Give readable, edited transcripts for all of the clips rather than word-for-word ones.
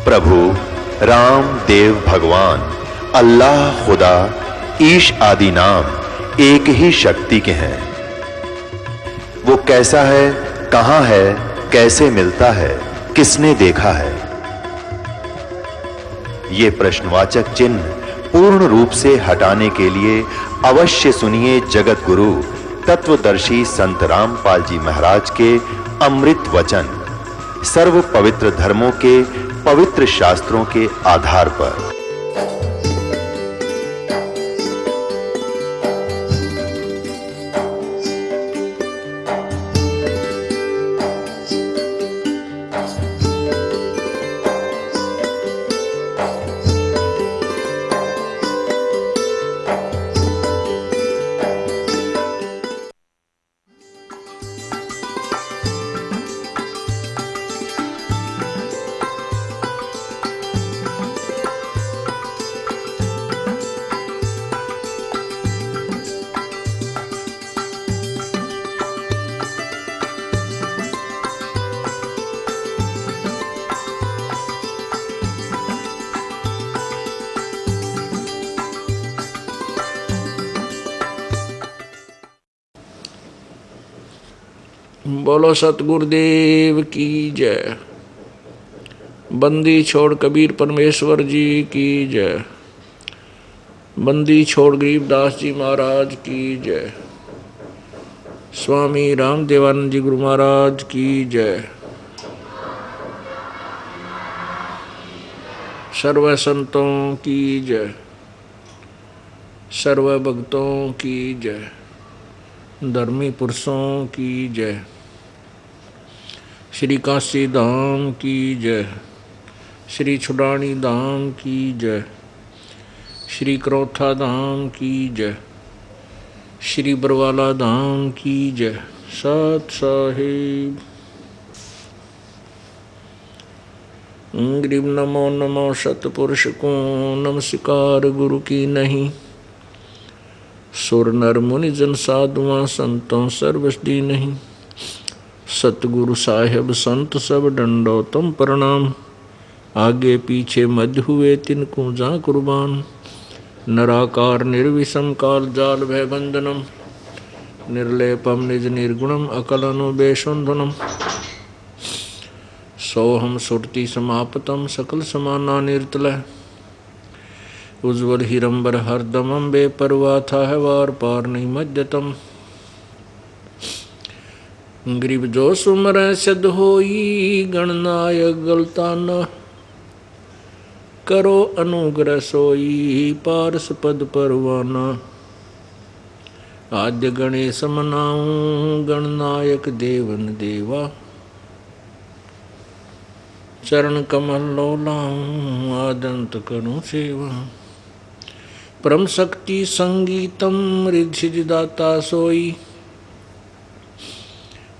प्रभु राम देव भगवान अल्लाह खुदा ईश आदि नाम एक ही शक्ति के हैं। वो कैसा है, कहां है, कैसे मिलता है, किसने देखा है? ये प्रश्नवाचक चिन्ह पूर्ण रूप से हटाने के लिए अवश्य सुनिए जगत गुरु तत्वदर्शी संत रामपाल जी महाराज के अमृत वचन, सर्व पवित्र धर्मों के पवित्र शास्त्रों के आधार पर। बोलो सतगुरुदेव की जय। बंदी छोड़ कबीर परमेश्वर जी की जय। बंदी छोड़ गरीबदास जी महाराज की जय। स्वामी रामदेवानंद जी गुरु महाराज की जय। सर्व संतों की जय। सर्व भक्तों की जय। धर्मी पुरुषों की जय। श्री काशी धाम की जय। श्री छुड़ानी धाम की जय। श्री क्रोथा धाम की जय। श्री बरवाला धाम की जय। सत साहिब। गरीब नमो नमो सतपुरुष को नमस्कार गुरु की नहीं। सुर नर मुनि जन साधुआं संतों सर्वसदी नहीं। सतगुरु साहेब संत सब डंडो तुम प्रणाम। आगे पीछे मध्य हुए तिनको जा कुर्बान। नराकार निर्विषम काल जाल भय बंधनम। निर्लेपम निज निर्गुणम अकलनु बेशुंधनम। सोहम सुरति समापतम सकल समाना निर्तलय। उज्ज्वल हिरंबर हरदमम बेपरवाह था है वार पार नहीं मध्यतम। गरीब जो सुमर सिद्ध होई गणनायक गलता न। करो अनुग्रह सोई पारस पद परवाना। आद्य गणेश मनाऊं गणनायक देवन देवा। चरण कमल लो लाऊं आदंत करूं सेवा। परम शक्ति संगीतम रिद्धि दाता सोई।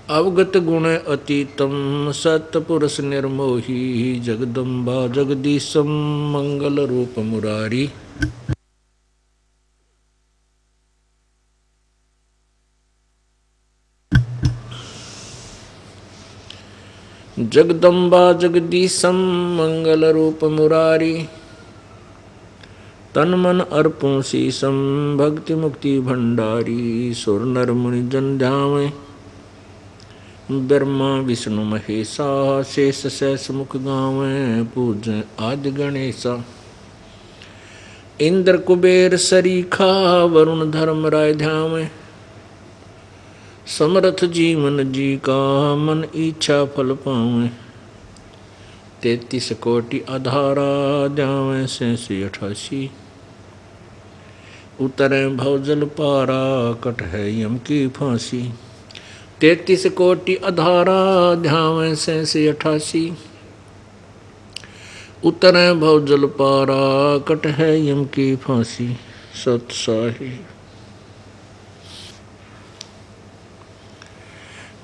अवगत गुण अतीतम सतपुरुष निर्मोही। जगदम्बा जगदीशम मंगल रूप मुरारी। जगदम्बा जगदीशम मंगल रूप मुरारी। तन मन अर्पों शीसम भक्ति मुक्ति भंडारी। सुर नर मुनि जन ध्यावे ब्रह्मा विष्णु महेशा। शेष सहस मुख गावें पूज आदि गणेशा। इंद्र कुबेर सरीखा वरुण धर्म राय ध्यावें। समर्थ जीवन जी का मन इच्छा फल पावें। 33 कोटि आधारा ध्यावें 87 उतरे भवजल पारा कट है यम की फांसी। 33 कोटि आधारा ध्यावें 87 उतरे भवजल पारा कट है यम की फांसी। सत साहिब।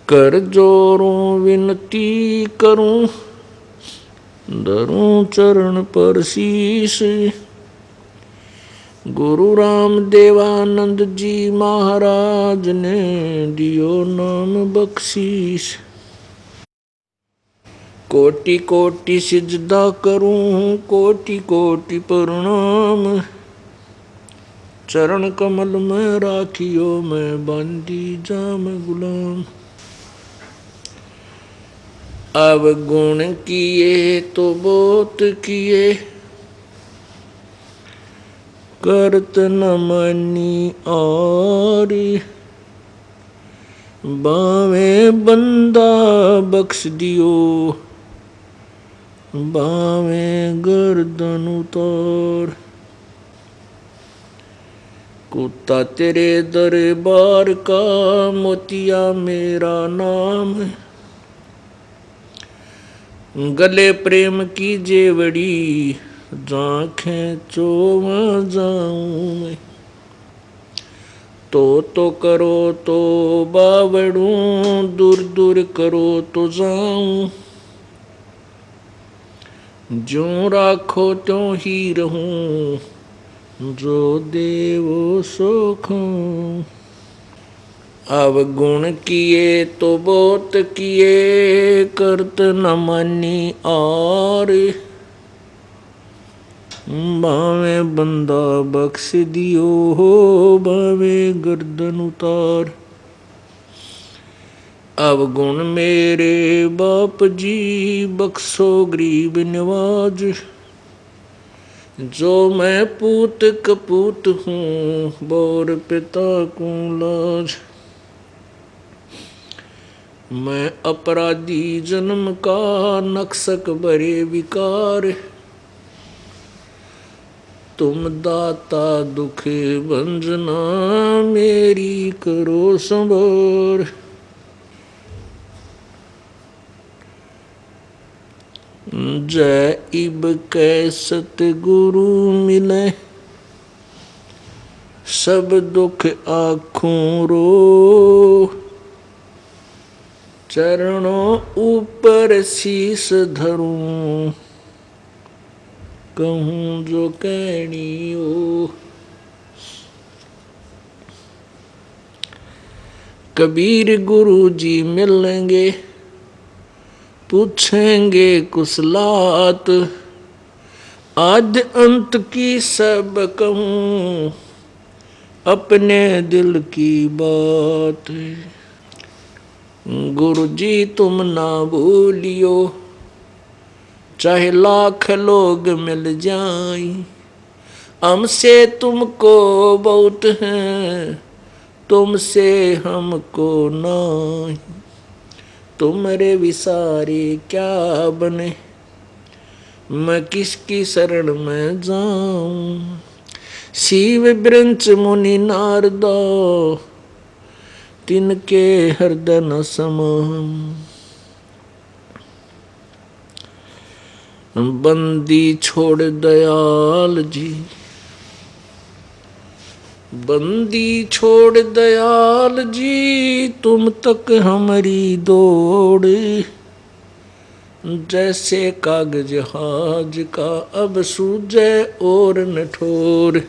कर जोरों विनती करूं धरूं चरण पर शीश। गुरु राम देवानंद जी महाराज ने दियो नाम बख्शीश। कोटि कोटि सिजदा करूं, कोटि कोटि प्रणाम। चरण कमल में राखियो, मैं बांधी जाम गुलाम। अवगुण किए तो बहुत किए, करत न मानी आरी। बावे बंदा बख्श दियो, बावे गर्दन उतार। कुत्ता तेरे दरबार का, मोतिया मेरा नाम। गले प्रेम की जेवड़ी, जांखें चोवा जाऊं मैं। तो करो तो बावड़ूं, दूर दूर करो तो जाऊं। ज्यों राखो त्यों ही रहूं, जो देवो सो खाऊं। अवगुण किए तो बहुत किए, करत न मानी आर। बावे बंदा बख्श दियो, बावे गर्दन उतार। अवगुण मेरे बाप जी, बख्शो गरीब नवाज। जो मैं पूत कपूत हूँ, बोर पिता को लाज। मैं अपराधी जन्म का, नक्सक बरे विकार। तुम दाता दुख भंजना, मेरी करो संभार। जय इब कै सतगुरु मिले, सब दुख आँखों रो। चरणों ऊपर शीस धरूं, कहूँ जो कहनी हो। कबीर गुरु जी मिलेंगे, पूछेंगे कुशलात। आद अंत की सब कहूँ, अपने दिल की बात। गुरु जी तुम ना भूलियो, चाहे लाख लोग मिल जाएं। हमसे तुमको बहुत है, तुमसे हमको नहीं। तुम्हारे विसारे क्या बने, मैं किसकी शरण में जाऊं। शिव ब्रंच मुनि नारदा, तिनके हृदय न समाऊं। बंदी छोड़ दयाल जी, बंदी छोड़ दयाल जी। तुम तक हमारी दौड़, जैसे कागज हाज का अब सूझे और न ठोर।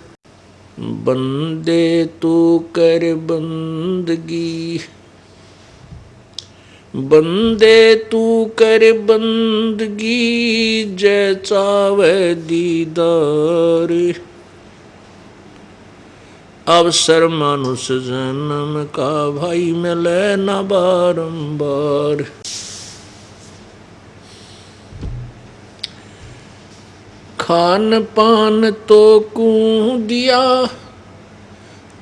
बंदे तू कर बंदगी, बंदे तू कर बंदगी। जय चावे दीदार, अवसर मानुष जन्म का भाई मिले न बारंबार। खान पान तो कूं दिया,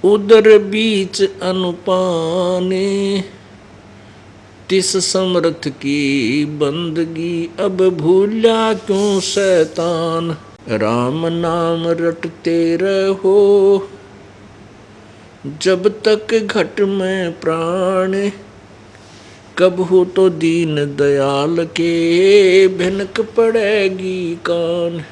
उदर बीच अनुपाने। तिस समर्थ की बंदगी, अब भूला क्यों शैतान। राम नाम रटते रहो, जब तक घट में प्राण। कबहू तो दीन दयाल के, भिनक पड़ेगी कान।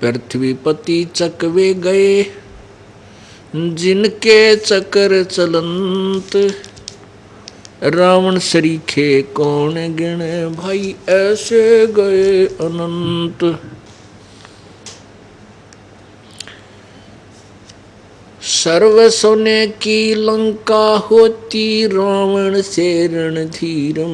पृथ्वीपति चकवे गए, जिनके चकर चलंत। रावण सरीखे कौन गिने, भाई ऐसे गए अनंत। सर्व सोने की लंका होती रावण से रणधीरम,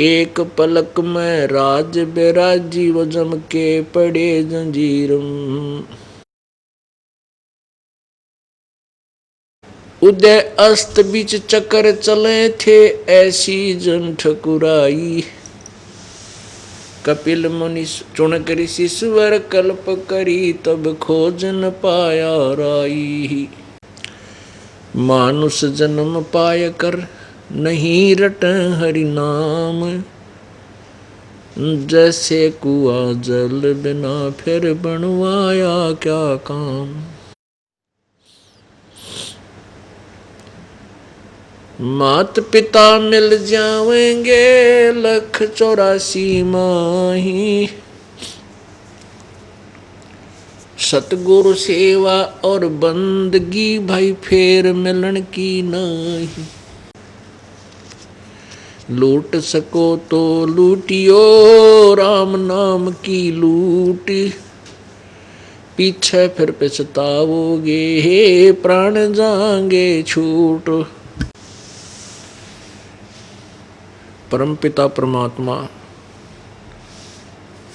एक पलक में राज बिराजी वो जम के पड़े जंजीरम। उदय अस्त बीच चक्कर चले थे ऐसी जन ठकुराई, कपिल मुनि चुनक ऋषि स्वर कल्प करी तब खोज न पाया राई। मानुष जन्म पाय कर नहीं रट हरि नाम, जैसे कुआ जल बिना फिर बनवाया क्या काम। मात पिता मिल जावेंगे 184 माही, सतगुरु सेवा और बंदगी भाई फेर मिलन की नहीं। लूट सको तो लूटियो राम नाम की लूट, पीछे फिर पछताओगे हे प्राण जाएंगे छूट। परमपिता परमात्मा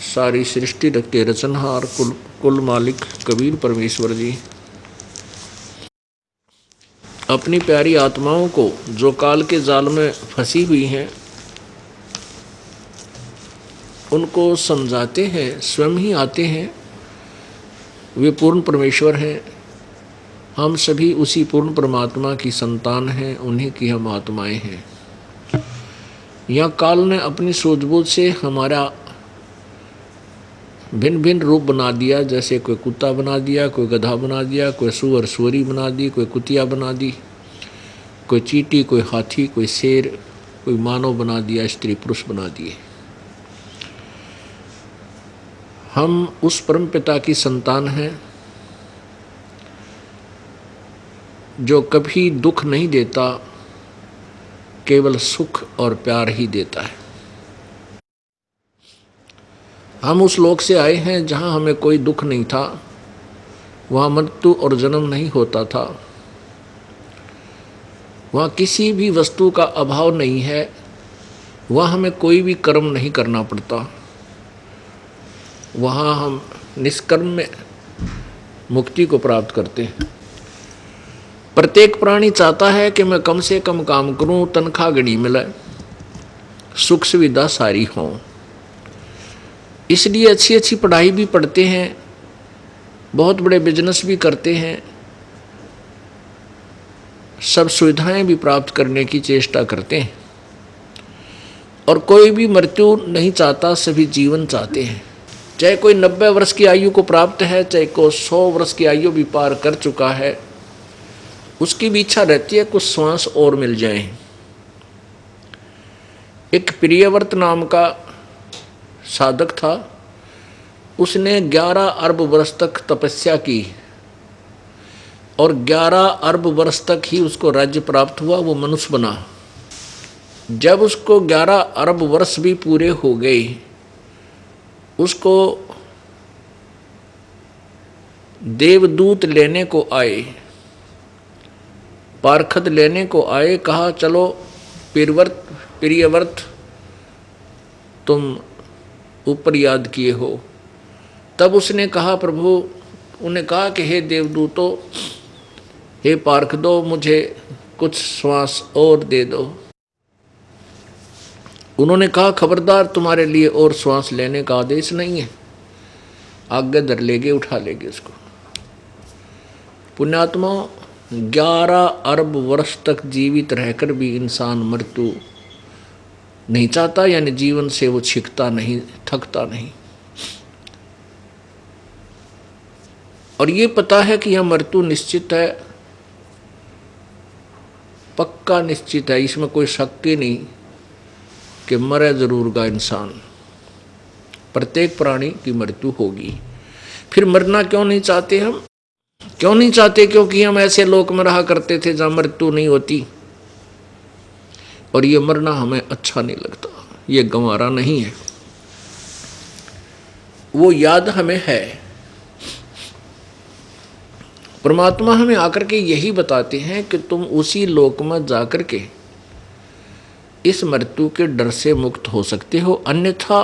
सारी सृष्टि के रचनहार कुल मालिक कबीर परमेश्वर जी अपनी प्यारी आत्माओं को जो काल के जाल में फंसी हुई हैं उनको समझाते हैं, स्वयं ही आते हैं। वे पूर्ण परमेश्वर हैं, हम सभी उसी पूर्ण परमात्मा की संतान हैं, उन्हीं की हम आत्माएं हैं। यह काल ने अपनी सूझबूझ से हमारा भिन्न भिन्न रूप बना दिया, जैसे कोई कुत्ता बना दिया, कोई गधा बना दिया, कोई सुअर सुअरी बना दी, कोई कुतिया बना दी, कोई चींटी, कोई हाथी, कोई शेर, कोई मानव बना दिया, स्त्री पुरुष बना दिए। हम उस परम पिता की संतान हैं जो कभी दुख नहीं देता, केवल सुख और प्यार ही देता है। हम उस लोक से आए हैं जहाँ हमें कोई दुख नहीं था, वहाँ मृत्यु और जन्म नहीं होता था, वहाँ किसी भी वस्तु का अभाव नहीं है, वहाँ हमें कोई भी कर्म नहीं करना पड़ता, वहाँ हम निष्कर्म में मुक्ति को प्राप्त करते हैं। प्रत्येक प्राणी चाहता है कि मैं कम से कम काम करूं, तनख्वाह गड़ी मिले, सुख सुविधा सारी हो, इसलिए अच्छी अच्छी पढ़ाई भी पढ़ते हैं, बहुत बड़े बिजनेस भी करते हैं, सब सुविधाएं भी प्राप्त करने की चेष्टा करते हैं। और कोई भी मृत्यु नहीं चाहता, सभी जीवन चाहते हैं। चाहे कोई 90 वर्ष की आयु को प्राप्त है, चाहे कोई 100 वर्ष की आयु भी पार कर चुका है, उसकी भी इच्छा रहती है कुछ श्वास और मिल जाए। एक प्रियव्रत नाम का साधक था, उसने 11 अरब वर्ष तक तपस्या की और 11 अरब वर्ष तक ही उसको राज्य प्राप्त हुआ, वो मनुष्य बना। जब उसको 11 अरब वर्ष भी पूरे हो गए, उसको देवदूत लेने को आए, पारखद लेने को आए, कहा चलो प्रियव्रत तुम ऊपर याद किए हो। तब उसने कहा प्रभु, उन्हें कहा कि हे देवदूतों, हे पारखदो, मुझे कुछ श्वास और दे दो। उन्होंने कहा खबरदार, तुम्हारे लिए और श्वास लेने का आदेश नहीं है, आगे धर लेगे, उठा लेगे उसको। पुण्यात्मा, 11 अरब वर्ष तक जीवित रहकर भी इंसान मृत्यु नहीं चाहता, यानी जीवन से वो छिकता नहीं, थकता नहीं। और ये पता है कि यह मृत्यु निश्चित है, पक्का निश्चित है, इसमें कोई शक ही नहीं कि मरे जरूर गा इंसान। प्रत्येक प्राणी की मृत्यु होगी। फिर मरना क्यों नहीं चाहते हम? क्यों नहीं चाहते? क्योंकि हम ऐसे लोक में रहा करते थे जहाँ मृत्यु नहीं होती, और ये मरना हमें अच्छा नहीं लगता, ये गंवारा नहीं है। वो याद हमें है, परमात्मा हमें आकर के यही बताते हैं कि तुम उसी लोक में जाकर के इस मृत्यु के डर से मुक्त हो सकते हो, अन्यथा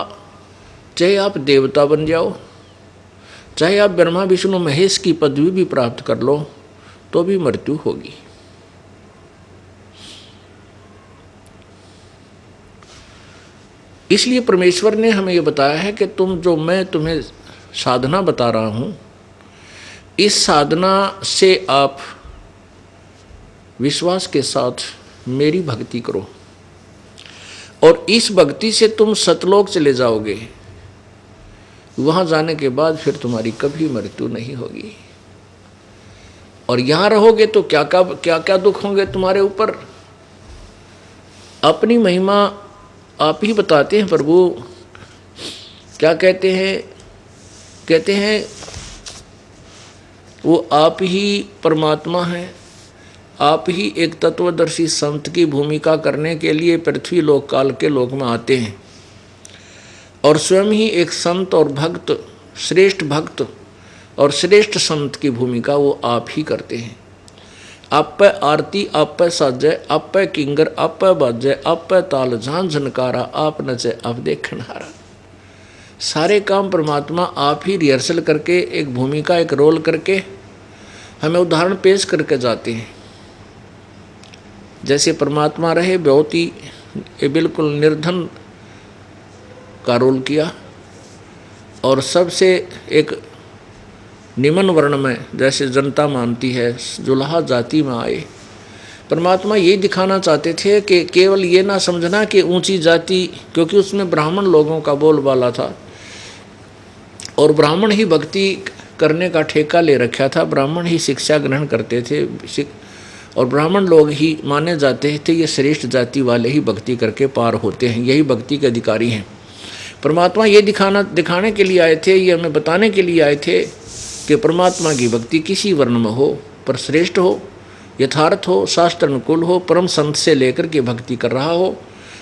चाहे आप देवता बन जाओ, चाहे आप ब्रह्मा विष्णु महेश की पदवी भी प्राप्त कर लो, तो भी मृत्यु होगी। इसलिए परमेश्वर ने हमें यह बताया है कि जो मैं तुम्हें साधना बता रहा हूं, इस साधना से आप विश्वास के साथ मेरी भक्ति करो और इस भक्ति से तुम सतलोक चले जाओगे। वहां जाने के बाद फिर तुम्हारी कभी मृत्यु नहीं होगी। और यहां रहोगे तो क्या क्या दुख होंगे तुम्हारे ऊपर। अपनी महिमा आप ही बताते हैं। प्रभु क्या कहते हैं वो आप ही परमात्मा हैं, आप ही एक तत्वदर्शी संत की भूमिका करने के लिए पृथ्वी लोक काल के लोक में आते हैं और स्वयं ही एक संत और भक्त, श्रेष्ठ भक्त और श्रेष्ठ संत की भूमिका वो आप ही करते हैं। आप पे आरती, आप पे साजय, आप पे किंगर, आप पे बाजय, आप पे ताल झांझ झनकारा, आप नचे आप देखनहारा। सारे काम परमात्मा आप ही रिहर्सल करके एक भूमिका, एक रोल करके हमें उदाहरण पेश करके जाते हैं। जैसे परमात्मा रहे बहुत ही बिल्कुल निर्धन का रोल किया और सबसे एक निम्न वर्ण में जैसे जनता मानती है जुल्हा जाति में आए। परमात्मा ये दिखाना चाहते थे कि केवल ये ना समझना कि ऊंची जाति, क्योंकि उसमें ब्राह्मण लोगों का बोलबाला था और ब्राह्मण ही भक्ति करने का ठेका ले रखा था, ब्राह्मण ही शिक्षा ग्रहण करते थे और ब्राह्मण लोग ही माने जाते थे ये श्रेष्ठ जाति वाले ही भक्ति करके पार होते हैं, यही भक्ति के अधिकारी हैं। परमात्मा ये दिखाने के लिए आए थे, ये हमें बताने के लिए आए थे कि परमात्मा की भक्ति किसी वर्ण में हो पर श्रेष्ठ हो, यथार्थ हो, शास्त्र अनुकूल हो, परम संत से लेकर के भक्ति कर रहा हो।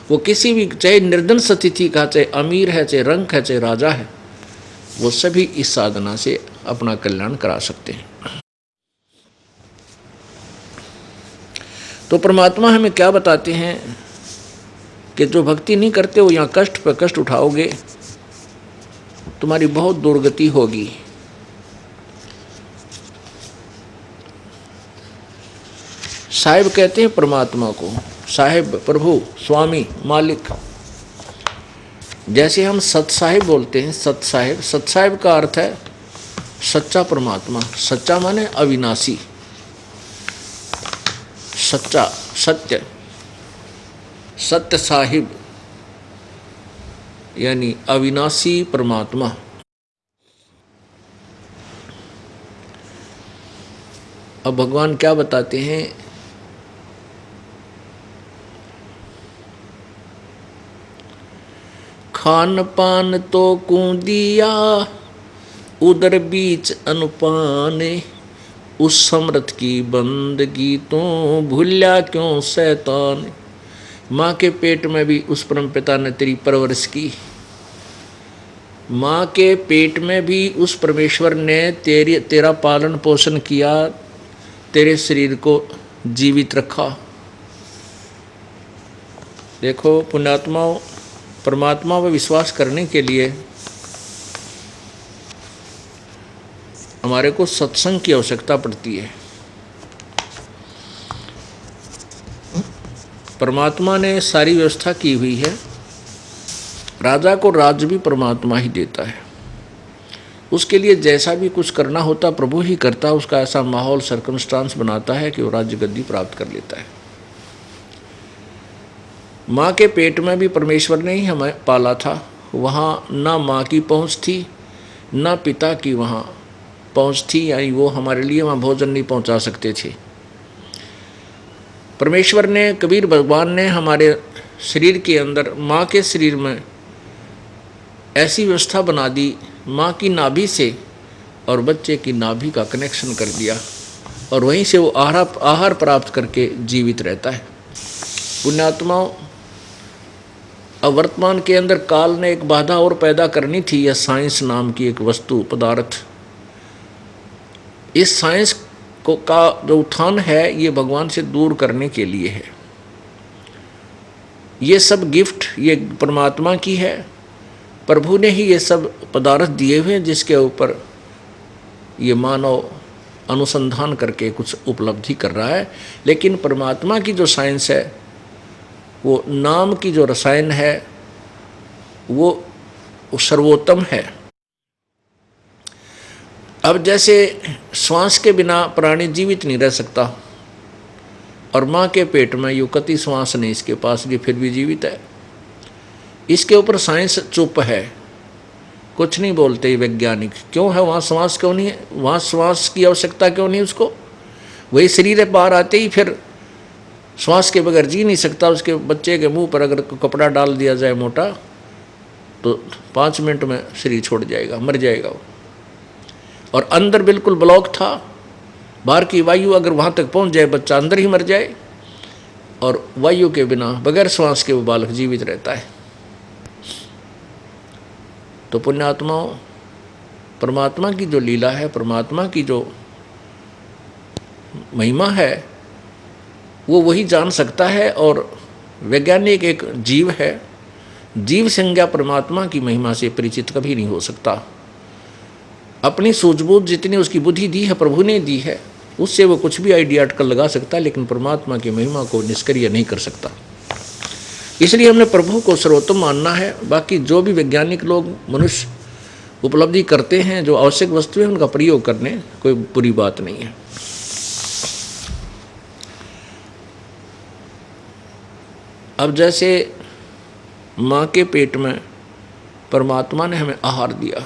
वो किसी भी, चाहे निर्धन स्थिति का, चाहे अमीर है, चाहे रंक है, चाहे राजा है, वो सभी इस साधना से अपना कल्याण करा सकते हैं। तो परमात्मा हमें क्या बताते हैं कि जो भक्ति नहीं करते हो यहाँ कष्ट पर कष्ट उठाओगे, तुम्हारी बहुत दुर्गति होगी। साहिब कहते हैं परमात्मा को, साहिब, प्रभु, स्वामी, मालिक। जैसे हम सत साहिब बोलते हैं, सत साहिब, सत साहिब का अर्थ है सच्चा परमात्मा। सच्चा माने अविनाशी, सच्चा, सत्य, सत्य साहिब यानी अविनाशी परमात्मा। अब भगवान क्या बताते हैं, खान पान तो कूदिया उदर बीच अनुपान, उस समर्थ की बंदगी तो भूल्या क्यों शैतान। माँ के पेट में भी उस परम पिता ने तेरी परवरिश की, माँ के पेट में भी उस परमेश्वर ने तेरा पालन पोषण किया, तेरे शरीर को जीवित रखा। देखो पुण्यात्माओं, परमात्मा पर विश्वास करने के लिए हमारे को सत्संग की आवश्यकता पड़ती है। परमात्मा ने सारी व्यवस्था की हुई है। राजा को राज्य भी परमात्मा ही देता है, उसके लिए जैसा भी कुछ करना होता प्रभु ही करता, उसका ऐसा माहौल सर्कमस्टांस बनाता है कि वो राज्य गद्दी प्राप्त कर लेता है। माँ के पेट में भी परमेश्वर ने ही हमें पाला था, वहाँ ना माँ की पहुँच थी ना पिता की वहाँ पहुँच थी, यानी वो हमारे लिए वहाँ भोजन नहीं पहुँचा सकते थे। परमेश्वर ने, कबीर भगवान ने हमारे शरीर के अंदर, माँ के शरीर में ऐसी व्यवस्था बना दी, माँ की नाभि से और बच्चे की नाभि का कनेक्शन कर दिया और वहीं से वो आहार प्राप्त करके जीवित रहता है। पुण्यात्माओं, अब वर्तमान के अंदर काल ने एक बाधा और पैदा करनी थी, यह साइंस नाम की एक वस्तु, पदार्थ। इस साइंस का जो उत्थान है ये भगवान से दूर करने के लिए है। ये सब गिफ्ट ये परमात्मा की है, प्रभु ने ही ये सब पदार्थ दिए हुए हैं जिसके ऊपर ये मानव अनुसंधान करके कुछ उपलब्धि कर रहा है। लेकिन परमात्मा की जो साइंस है, वो नाम की जो रसायन है, वो सर्वोत्तम है। अब जैसे श्वास के बिना प्राणी जीवित नहीं रह सकता, और माँ के पेट में युक्ति श्वास नहीं इसके पास, भी फिर भी जीवित है। इसके ऊपर साइंस चुप है, कुछ नहीं बोलते वैज्ञानिक। क्यों है वहाँ श्वास, क्यों नहीं है वहाँ श्वास की आवश्यकता, क्यों नहीं उसको? वही शरीर बाहर आते ही फिर श्वास के बगैर जी नहीं सकता। उसके बच्चे के मुंह पर अगर कपड़ा डाल दिया जाए मोटा, तो 5 मिनट में शरीर छोड़ जाएगा, मर जाएगा वो। और अंदर बिल्कुल ब्लॉक था, बाहर की वायु अगर वहाँ तक पहुँच जाए, बच्चा अंदर ही मर जाए। और वायु के बिना बगैर श्वास के वो बालक जीवित रहता है। तो पुण्यात्माओं, परमात्मा की जो लीला है, परमात्मा की जो महिमा है, वो वही जान सकता है। और वैज्ञानिक एक जीव है, जीव संज्ञा परमात्मा की महिमा से परिचित कभी नहीं हो सकता। अपनी सूझबूझ जितनी उसकी बुद्धि दी है, प्रभु ने दी है, उससे वो कुछ भी आइडिया अटकल लगा सकता है, लेकिन परमात्मा की महिमा को निष्क्रिय नहीं कर सकता। इसलिए हमने प्रभु को सर्वोत्तम मानना है। बाकी जो भी वैज्ञानिक लोग मनुष्य उपलब्धि करते हैं, जो आवश्यक वस्तुएं, उनका प्रयोग करने कोई बुरी बात नहीं है। अब जैसे माँ के पेट में परमात्मा ने हमें आहार दिया,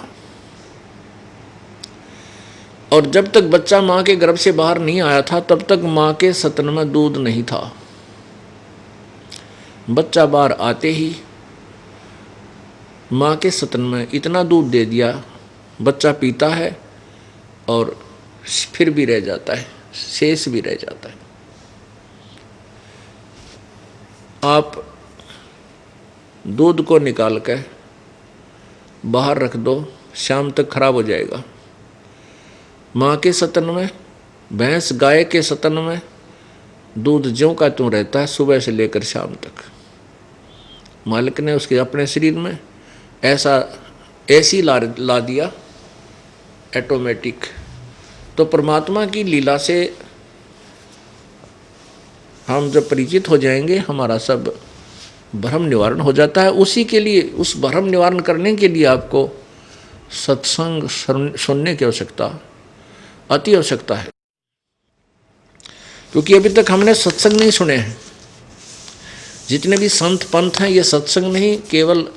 और जब तक बच्चा माँ के गर्भ से बाहर नहीं आया था, तब तक माँ के स्तन में दूध नहीं था। बच्चा बाहर आते ही माँ के स्तन में इतना दूध दे दिया, बच्चा पीता है और फिर भी रह जाता है, शेष भी रह जाता है। आप दूध को निकाल कर बाहर रख दो, शाम तक खराब हो जाएगा। माँ के स्तन में, भैंस गाय के स्तन में दूध ज्यों का त्यों रहता है, सुबह से लेकर शाम तक। मालिक ने उसके अपने शरीर में ऐसी ला दिया ऑटोमेटिक। तो परमात्मा की लीला से हम जब परिचित हो जाएंगे, हमारा सब भ्रम निवारण हो जाता है। उसी के लिए, उस भ्रम निवारण करने के लिए आपको सत्संग सुनने की आवश्यकता, अति आवश्यकता है। क्योंकि अभी तक हमने सत्संग नहीं सुने हैं। जितने भी संत पंथ हैं, ये सत्संग नहीं, केवल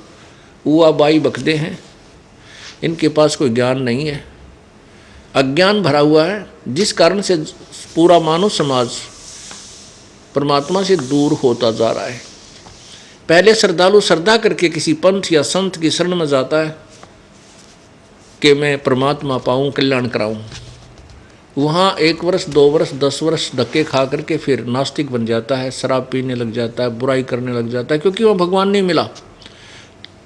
उआ बाई बकदे हैं। इनके पास कोई ज्ञान नहीं है, अज्ञान भरा हुआ है, जिस कारण से पूरा मानव समाज परमात्मा से दूर होता जा रहा है। पहले श्रद्धालु श्रद्धा करके किसी पंथ या संत की शरण में जाता है कि मैं परमात्मा पाऊँ, कल्याण कराऊँ। वहाँ 1 वर्ष 2 वर्ष 10 वर्ष धक्के खा करके फिर नास्तिक बन जाता है, शराब पीने लग जाता है, बुराई करने लग जाता है, क्योंकि वह भगवान नहीं मिला।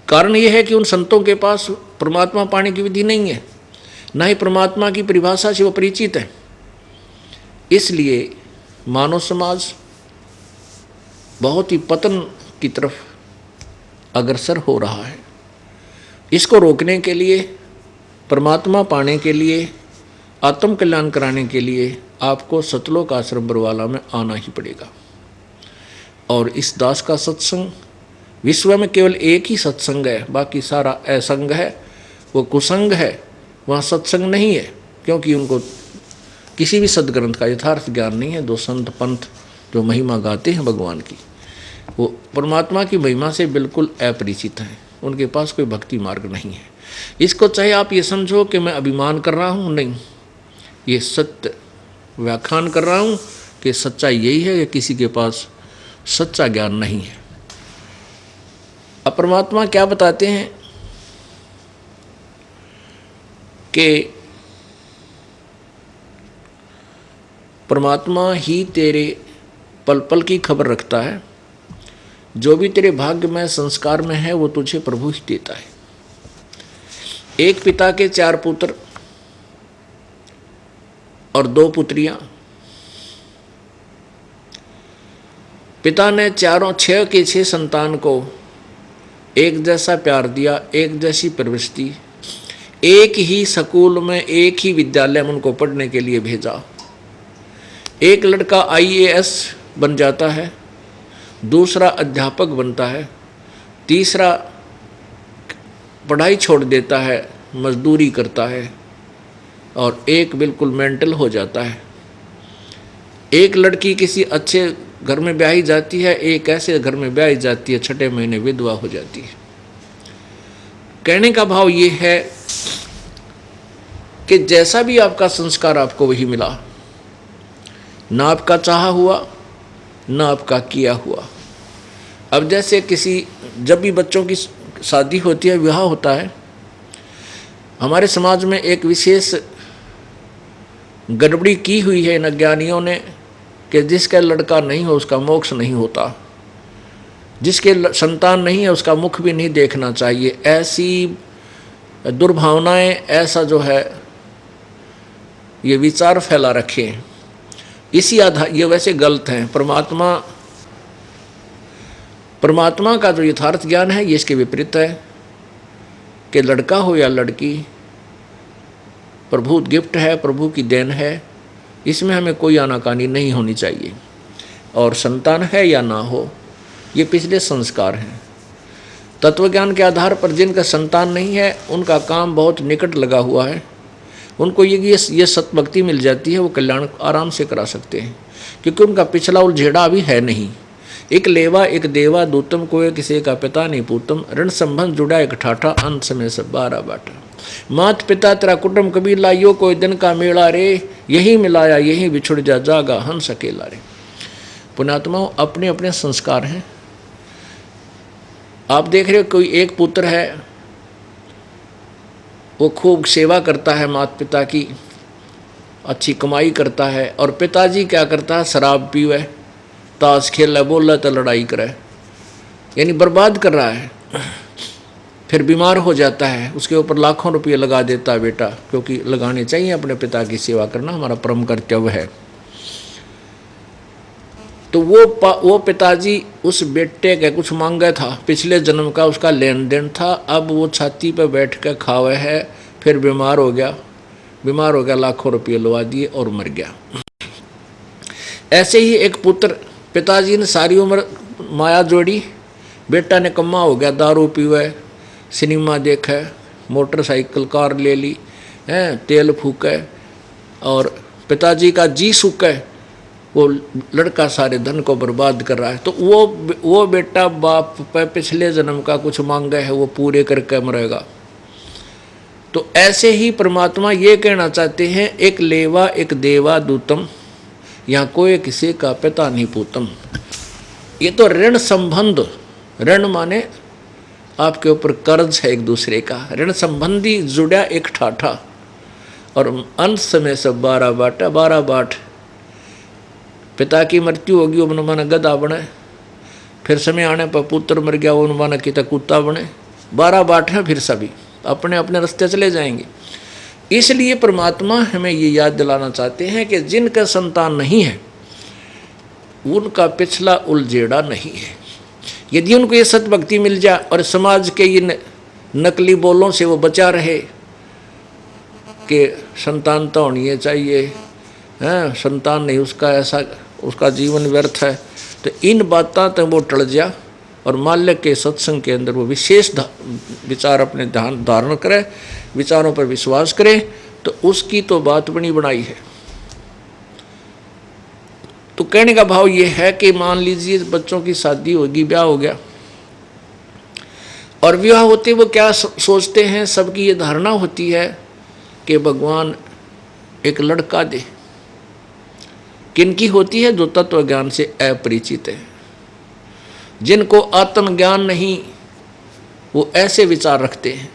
कारण यह है कि उन संतों के पास परमात्मा पाने की विधि नहीं है, ना ही परमात्मा की परिभाषा से वो परिचित है। इसलिए मानव समाज बहुत ही पतन की तरफ अग्रसर हो रहा है। इसको रोकने के लिए, परमात्मा पाने के लिए, आत्म कल्याण कराने के लिए आपको सतलोक आश्रम बरवाला में आना ही पड़ेगा। और इस दास का सत्संग, विश्व में केवल एक ही सत्संग है, बाकी सारा असंग है, वो कुसंग है। वहाँ सत्संग नहीं है, क्योंकि उनको किसी भी सदग्रंथ का यथार्थ ज्ञान नहीं है। दो संत पंथ जो महिमा गाते हैं भगवान की, वो परमात्मा की महिमा से बिल्कुल अपरिचित हैं, उनके पास कोई भक्ति मार्ग नहीं है। इसको चाहे आप ये समझो कि मैं अभिमान कर रहा हूँ, नहीं, ये सत्य व्याख्यान कर रहा हूँ कि सच्चाई यही है कि किसी के पास सच्चा ज्ञान नहीं है। अब परमात्मा क्या बताते हैं कि परमात्मा ही तेरे पल पल की खबर रखता है, जो भी तेरे भाग्य में संस्कार में है वो तुझे प्रभु ही देता है। एक पिता के 4 पुत्र, और 2 पुत्रियां। पिता ने 6 की 6 संतान को एक जैसा प्यार दिया, एक जैसी परवरिश दी, एक ही स्कूल में, एक ही विद्यालय में उनको पढ़ने के लिए भेजा। एक लड़का IAS बन जाता है, दूसरा अध्यापक बनता है, तीसरा पढ़ाई छोड़ देता है, मजदूरी करता है, और एक बिल्कुल मेंटल हो जाता है। एक लड़की किसी अच्छे घर में ब्याही जाती है, एक ऐसे घर में ब्याही जाती है 6 महीने विधवा हो जाती है। कहने का भाव ये है कि जैसा भी आपका संस्कार आपको वही मिला, ना आपका चाहा हुआ ना आपका किया हुआ। अब जैसे जब भी बच्चों की शादी होती है, विवाह होता है, हमारे समाज में एक विशेष गड़बड़ी की हुई है इन अज्ञानियों ने कि जिसका लड़का नहीं हो उसका मोक्ष नहीं होता, जिसके संतान नहीं है उसका मुख भी नहीं देखना चाहिए। ऐसी दुर्भावनाएं, ऐसा जो है ये विचार फैला रखे हैं। इसी आधार ये वैसे गलत हैं। परमात्मा का जो यथार्थ ज्ञान है ये इसके विपरीत है कि लड़का हो या लड़की प्रभु गिफ्ट है, प्रभु की देन है, इसमें हमें कोई आनाकानी नहीं होनी चाहिए। और संतान है या ना हो ये पिछले संस्कार हैं। तत्वज्ञान के आधार पर जिनका संतान नहीं है उनका काम बहुत निकट लगा हुआ है, उनको ये सतभक्ति मिल जाती है, वो कल्याण आराम से करा सकते हैं, क्योंकि उनका पिछला उलझेड़ा अभी है नहीं। एक लेवा एक देवा दूतम कोय किसी का पिता नहीं पूतम, ऋण संबंध जुड़ा एक ठाठा, अंत समय सब 12 बाटा। मात पिता तेरा कुटुंब कबीला, यो कोई दिन का मेला रे, यही मिलाया यही बिछुड़ जा, जागा हंस अकेला रे। पुण्यात्माओं, अपने अपने संस्कार हैं। आप देख रहे हो कोई एक पुत्र है, वो खूब सेवा करता है माता पिता की, अच्छी कमाई करता है, और पिताजी क्या करता है, शराब पीवे, ताश खेले, बोले तो लड़ाई करे, यानी बर्बाद कर रहा है। फिर बीमार हो जाता है, उसके ऊपर लाखों रुपये लगा देता है बेटा, क्योंकि लगाने चाहिए, अपने पिता की सेवा करना हमारा परम कर्तव्य है। तो वो पिताजी उस बेटे के कुछ मांगा था, पिछले जन्म का उसका लेन देन था, अब वो छाती पे बैठ कर खावे है, फिर बीमार हो गया, लाखों रुपये लगा दिए और मर गया। ऐसे ही एक पुत्र, पिताजी ने सारी उम्र माया जोड़ी, बेटा ने कम्मा हो गया, दारू पीवे, सिनेमा देखे, मोटरसाइकिल कार ले ली है, तेल फूके, और पिताजी का जी सूखे, वो लड़का सारे धन को बर्बाद कर रहा है। तो वो बेटा बाप पे पिछले जन्म का कुछ मांगा है, वो पूरे करके मरेगा। तो ऐसे ही परमात्मा ये कहना चाहते हैं, एक लेवा एक देवा दूतम, यहाँ कोई किसी का पिता नहीं पूतम। ये तो ऋण संबंध, ऋण माने आपके ऊपर कर्ज है एक दूसरे का, ऋण संबंधी जुड़ा एक ठाठा, और अंत समय सब 12 बाटा, 12 बाट। पिता की मृत्यु होगी, वो मन गधा बने, फिर समय आने पर पुत्र मर गया, वो मन की कुत्ता बने, 12 बाट हैं, फिर सभी अपने अपने रास्ते चले जाएंगे। इसलिए परमात्मा हमें ये याद दिलाना चाहते हैं कि जिनका संतान नहीं है उनका पिछला उलझेड़ा नहीं है। यदि उनको ये सतभक्ति मिल जाए और समाज के ये नकली बोलों से वो बचा रहे कि संतान तो होनी चाहिए, हैं संतान नहीं उसका, ऐसा उसका जीवन व्यर्थ है, तो इन बातों तक वो टल जा और माल्य के सत्संग के अंदर वो विशेष विचार अपने ध्यान धारण करे, विचारों पर विश्वास करे, तो उसकी तो बात बनी बनाई है। तो कहने का भाव ये है कि मान लीजिए बच्चों की शादी होगी, ब्याह हो गया, और विवाह होते वो क्या सोचते हैं, सबकी ये धारणा होती है कि भगवान एक लड़का दे। किनकी होती है? जो तत्व ज्ञान से अपरिचित है, जिनको आत्मज्ञान नहीं, वो ऐसे विचार रखते हैं।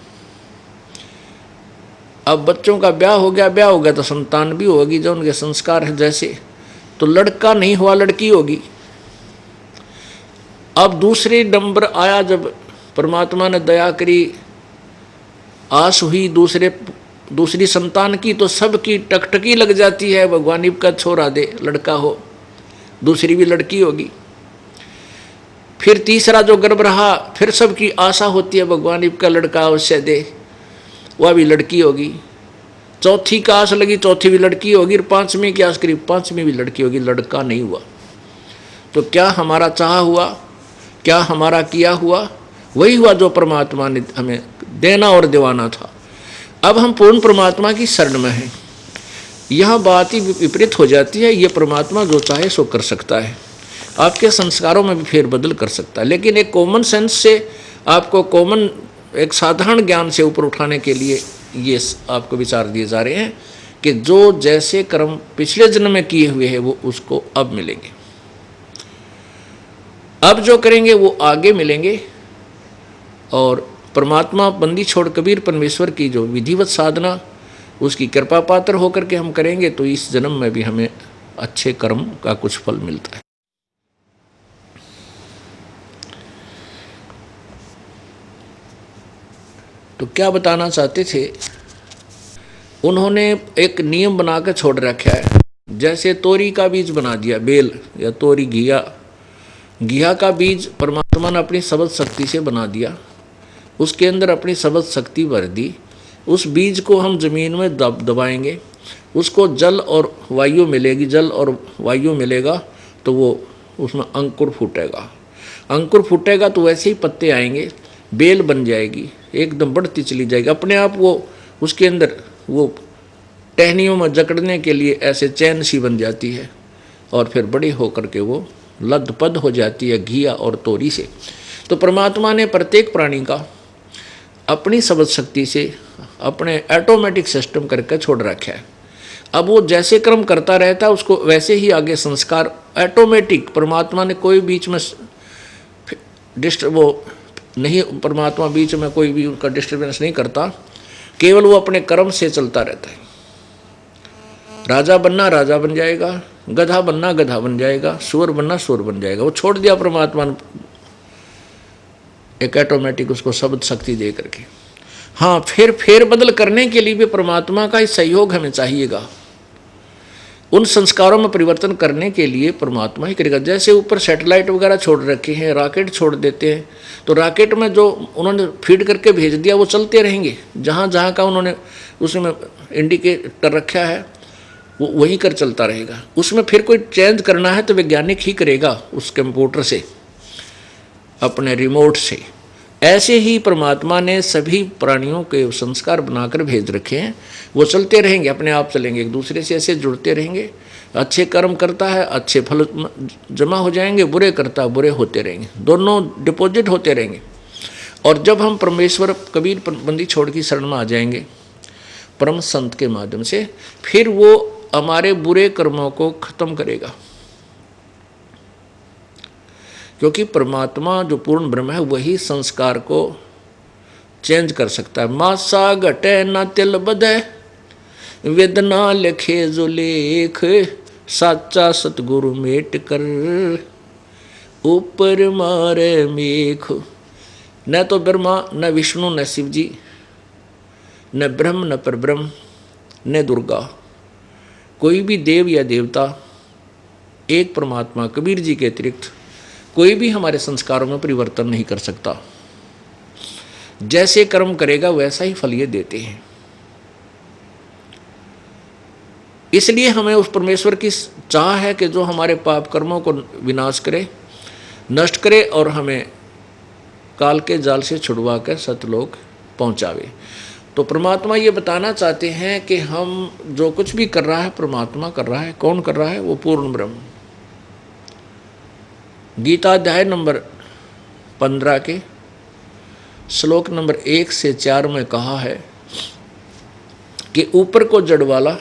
अब बच्चों का ब्याह हो गया तो संतान भी होगी, जो उनके संस्कार है जैसे, तो लड़का नहीं हुआ लड़की होगी। अब दूसरे नंबर आया जब परमात्मा ने दया करी, आस हुई दूसरे दूसरी संतान की तो सबकी टकटकी लग जाती है, भगवान इनका छोरा दे, लड़का हो, दूसरी भी लड़की होगी। फिर तीसरा जो गर्भ रहा, फिर सबकी आशा होती है भगवान इनका लड़का अवश्य दे, वह भी लड़की होगी। चौथी का आस लगी, चौथी भी लड़की होगी, और पांचवीं की आस करी, पांचवीं भी लड़की होगी, लड़का नहीं हुआ। तो क्या हमारा चाहा हुआ, क्या हमारा किया हुआ? वही हुआ जो परमात्मा ने हमें देना और दिवाना था। अब हम पूर्ण परमात्मा की शरण में हैं। यह बात ही विपरीत हो जाती है। ये परमात्मा जो चाहे सो कर सकता है, आपके संस्कारों में भी फेरबदल कर सकता है, लेकिन एक कॉमन सेंस से आपको, कॉमन एक साधारण ज्ञान से ऊपर उठाने के लिए ये आपको विचार दिए जा रहे हैं कि जो जैसे कर्म पिछले जन्म में किए हुए हैं वो उसको अब मिलेंगे, अब जो करेंगे वो आगे मिलेंगे। और परमात्मा बंदी छोड़ कबीर परमेश्वर की जो विधिवत साधना, उसकी कृपा पात्र होकर के हम करेंगे तो इस जन्म में भी हमें अच्छे कर्म का कुछ फल मिलता है। तो क्या बताना चाहते थे, उन्होंने एक नियम बनाकर छोड़ रखा है। जैसे तोरी का बीज बना दिया, बेल या तोरी, घिया का बीज परमात्मा ने अपनी सबद शक्ति से बना दिया, उसके अंदर अपनी सबद शक्ति भर दी। उस बीज को हम जमीन में दबाएंगे, उसको जल और वायु मिलेगी, जल और वायु मिलेगा तो वो उसमें अंकुर फूटेगा। अंकुर फूटेगा तो वैसे ही पत्ते आएंगे, बेल बन जाएगी, एकदम बढ़ती चली जाएगी अपने आप। वो उसके अंदर वो टहनियों में जकड़ने के लिए ऐसे चैन सी बन जाती है, और फिर बड़ी होकर के वो लदपद हो जाती है घिया और तोरी से। तो परमात्मा ने प्रत्येक प्राणी का अपनी सबद शक्ति से अपने ऑटोमेटिक सिस्टम करके छोड़ रखा है। अब वो जैसे कर्म करता रहता है उसको वैसे ही आगे संस्कार ऑटोमेटिक, परमात्मा ने कोई बीच में वो नहीं, परमात्मा बीच में कोई भी उनका डिस्टर्बेंस नहीं करता, केवल वो अपने कर्म से चलता रहता है। राजा बनना राजा बन जाएगा, गधा बनना गधा बन जाएगा, सुअर बनना सुअर बन जाएगा। वो छोड़ दिया परमात्मा ने एक ऑटोमेटिक उसको शब्द शक्ति दे करके। हाँ, फिर फेर बदल करने के लिए भी परमात्मा का ही सहयोग हमें चाहिएगा। उन संस्कारों में परिवर्तन करने के लिए परमात्मा ही करेगा। जैसे ऊपर सैटेलाइट वगैरह छोड़ रखे हैं, रॉकेट छोड़ देते हैं, तो रॉकेट में जो उन्होंने फीड करके भेज दिया वो चलते रहेंगे, जहाँ जहाँ का उन्होंने उसमें इंडिकेट कर रखा है वो वहीं कर चलता रहेगा। उसमें फिर कोई चेंज करना है तो वैज्ञानिक ही करेगा उस कंप्यूटर से, अपने रिमोट से। ऐसे ही परमात्मा ने सभी प्राणियों के संस्कार बनाकर भेज रखे हैं, वो चलते रहेंगे, अपने आप चलेंगे, एक दूसरे से ऐसे जुड़ते रहेंगे। अच्छे कर्म करता है अच्छे फल जमा हो जाएंगे, बुरे करता है बुरे होते रहेंगे, दोनों डिपॉजिट होते रहेंगे। और जब हम परमेश्वर कबीर बंदी छोड़ की शरण में आ जाएंगे परम संत के माध्यम से, फिर वो हमारे बुरे कर्मों को खत्म करेगा। क्योंकि परमात्मा जो पूर्ण ब्रह्म है वही संस्कार को चेंज कर सकता है। मासा घटे न तिल बधे, वेदना लिखे जो लेख, साचा सतगुरु मेट कर, ऊपर मारे मेख। न तो ब्रह्मा न विष्णु न शिव जी, न ब्रह्म न परब्रह्म न दुर्गा, कोई भी देव या देवता, एक परमात्मा कबीर जी के अतिरिक्त कोई भी हमारे संस्कारों में परिवर्तन नहीं कर सकता। जैसे कर्म करेगा वैसा ही फल ये देते हैं। इसलिए हमें उस परमेश्वर की चाह है कि जो हमारे पाप कर्मों को विनाश करे, नष्ट करे और हमें काल के जाल से छुड़वा कर सतलोक पहुंचावे। तो परमात्मा ये बताना चाहते हैं कि हम जो कुछ भी कर रहा है परमात्मा कर रहा है। कौन कर रहा है? वो पूर्ण ब्रह्म। गीता अध्याय नंबर 15 के श्लोक नंबर 1 से 4 में कहा है कि ऊपर को जड़ वाला,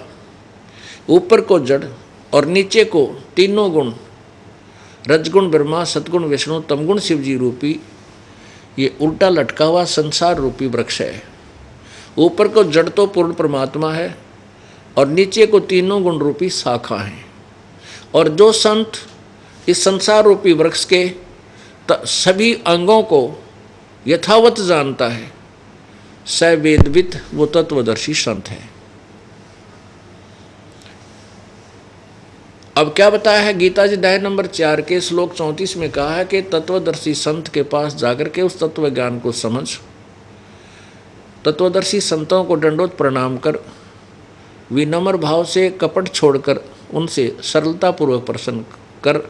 ऊपर को जड़ और नीचे को तीनों गुण, रजगुण ब्रह्मा, सतगुण विष्णु, तमगुण शिव जी रूपी ये उल्टा लटका हुआ संसार रूपी वृक्ष है। ऊपर को जड़ तो पूर्ण परमात्मा है और नीचे को तीनों गुण रूपी शाखा है। और जो संत इस संसार रूपी वृक्ष के सभी अंगों को यथावत जानता है, स वेदविद, वो तत्वदर्शी संत है। अब क्या बताया है गीता जी अध्याय नंबर 4 के श्लोक 34 में कहा है कि तत्वदर्शी संत के पास जाकर के उस तत्व ज्ञान को समझ, तत्वदर्शी संतों को दंडोत प्रणाम कर, विनम्र भाव से कपट छोड़कर उनसे सरलतापूर्वक प्रसन्न कर,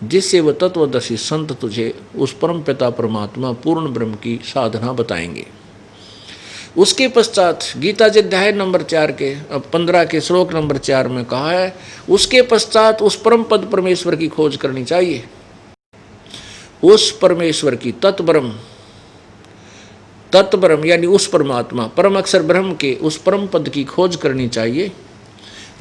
जिससे वह तत्वदर्शी संत तुझे उस परम पिता परमात्मा पूर्ण ब्रह्म की साधना बताएंगे। उसके पश्चात गीता जी अध्याय नंबर 4 के 15 के श्लोक नंबर 4 में कहा है, उसके पश्चात उस परम पद परमेश्वर की खोज करनी चाहिए। उस परमेश्वर की तत्ब्रह्म यानी उस परमात्मा परम अक्षर ब्रह्म के उस परम पद की खोज करनी चाहिए,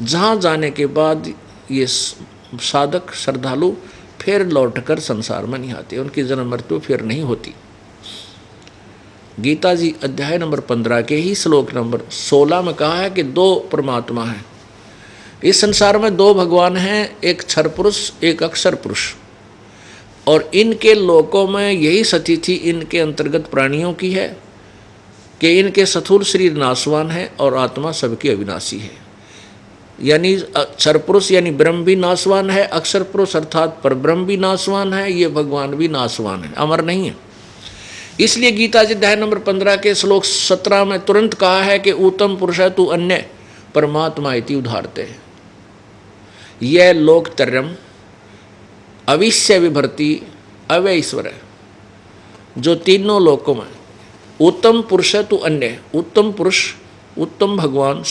जहाँ जाने के बाद ये साधक श्रद्धालु फिर लौटकर संसार में नहीं आते, उनकी जन्म मृत्यु फिर नहीं होती। गीता जी अध्याय नंबर 15 के ही श्लोक नंबर 16 में कहा है कि दो परमात्मा हैं इस संसार में, दो भगवान हैं, एक क्षर पुरुष एक अक्षर पुरुष, और इनके लोकों में यही स्थिति इनके अंतर्गत प्राणियों की है कि इनके स्थूल शरीर नाशवान है और आत्मा सबकी अविनाशी है। यानी क्षर पुरुष यानी ब्रह्म भी नाशवान है, अक्षर पुरुष अर्थात परब्रह्म भी नाशवान है, ये भगवान भी नाशवान है, अमर नहीं है। इसलिए गीता जी अध्याय नंबर 15 के श्लोक 17 में तुरंत कहा है कि उत्तम पुरुष है तू अन्य परमात्मा इति उदाहरते है। यह लोकतर्यम अविश्य विभर्ति अवैश्वर है, जो तीनों लोकों में उत्तम पुरुष है तू अन्य, उत्तम पुरुष उत्तम भगवान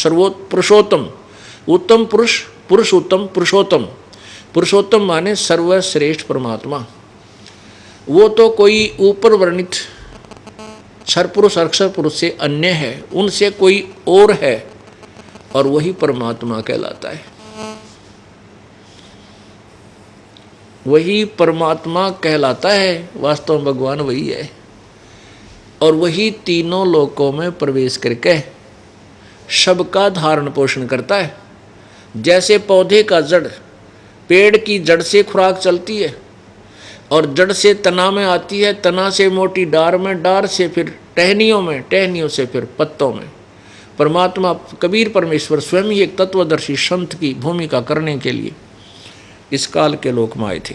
पुरुषोत्तम, उत्तम पुरुष पुरुषोत्तम पुरुषोत्तम, पुरुषोत्तम माने सर्वश्रेष्ठ परमात्मा, वो तो कोई ऊपर वर्णित क्षर पुरुष अक्षर पुरुष से अन्य है, उनसे कोई और है, और वही परमात्मा कहलाता है। वही परमात्मा कहलाता है, वास्तव में भगवान वही है, और वही तीनों लोकों में प्रवेश करके सबका धारण पोषण करता है। जैसे पौधे का जड़ पेड़ की जड़ से खुराक चलती है और जड़ से तना में आती है, तना से मोटी डार में, डार से फिर टहनियों में, टहनियों से फिर पत्तों में, परमात्मा कबीर परमेश्वर स्वयं ही एक तत्वदर्शी संत की भूमिका करने के लिए इस काल के लोक में आए थे।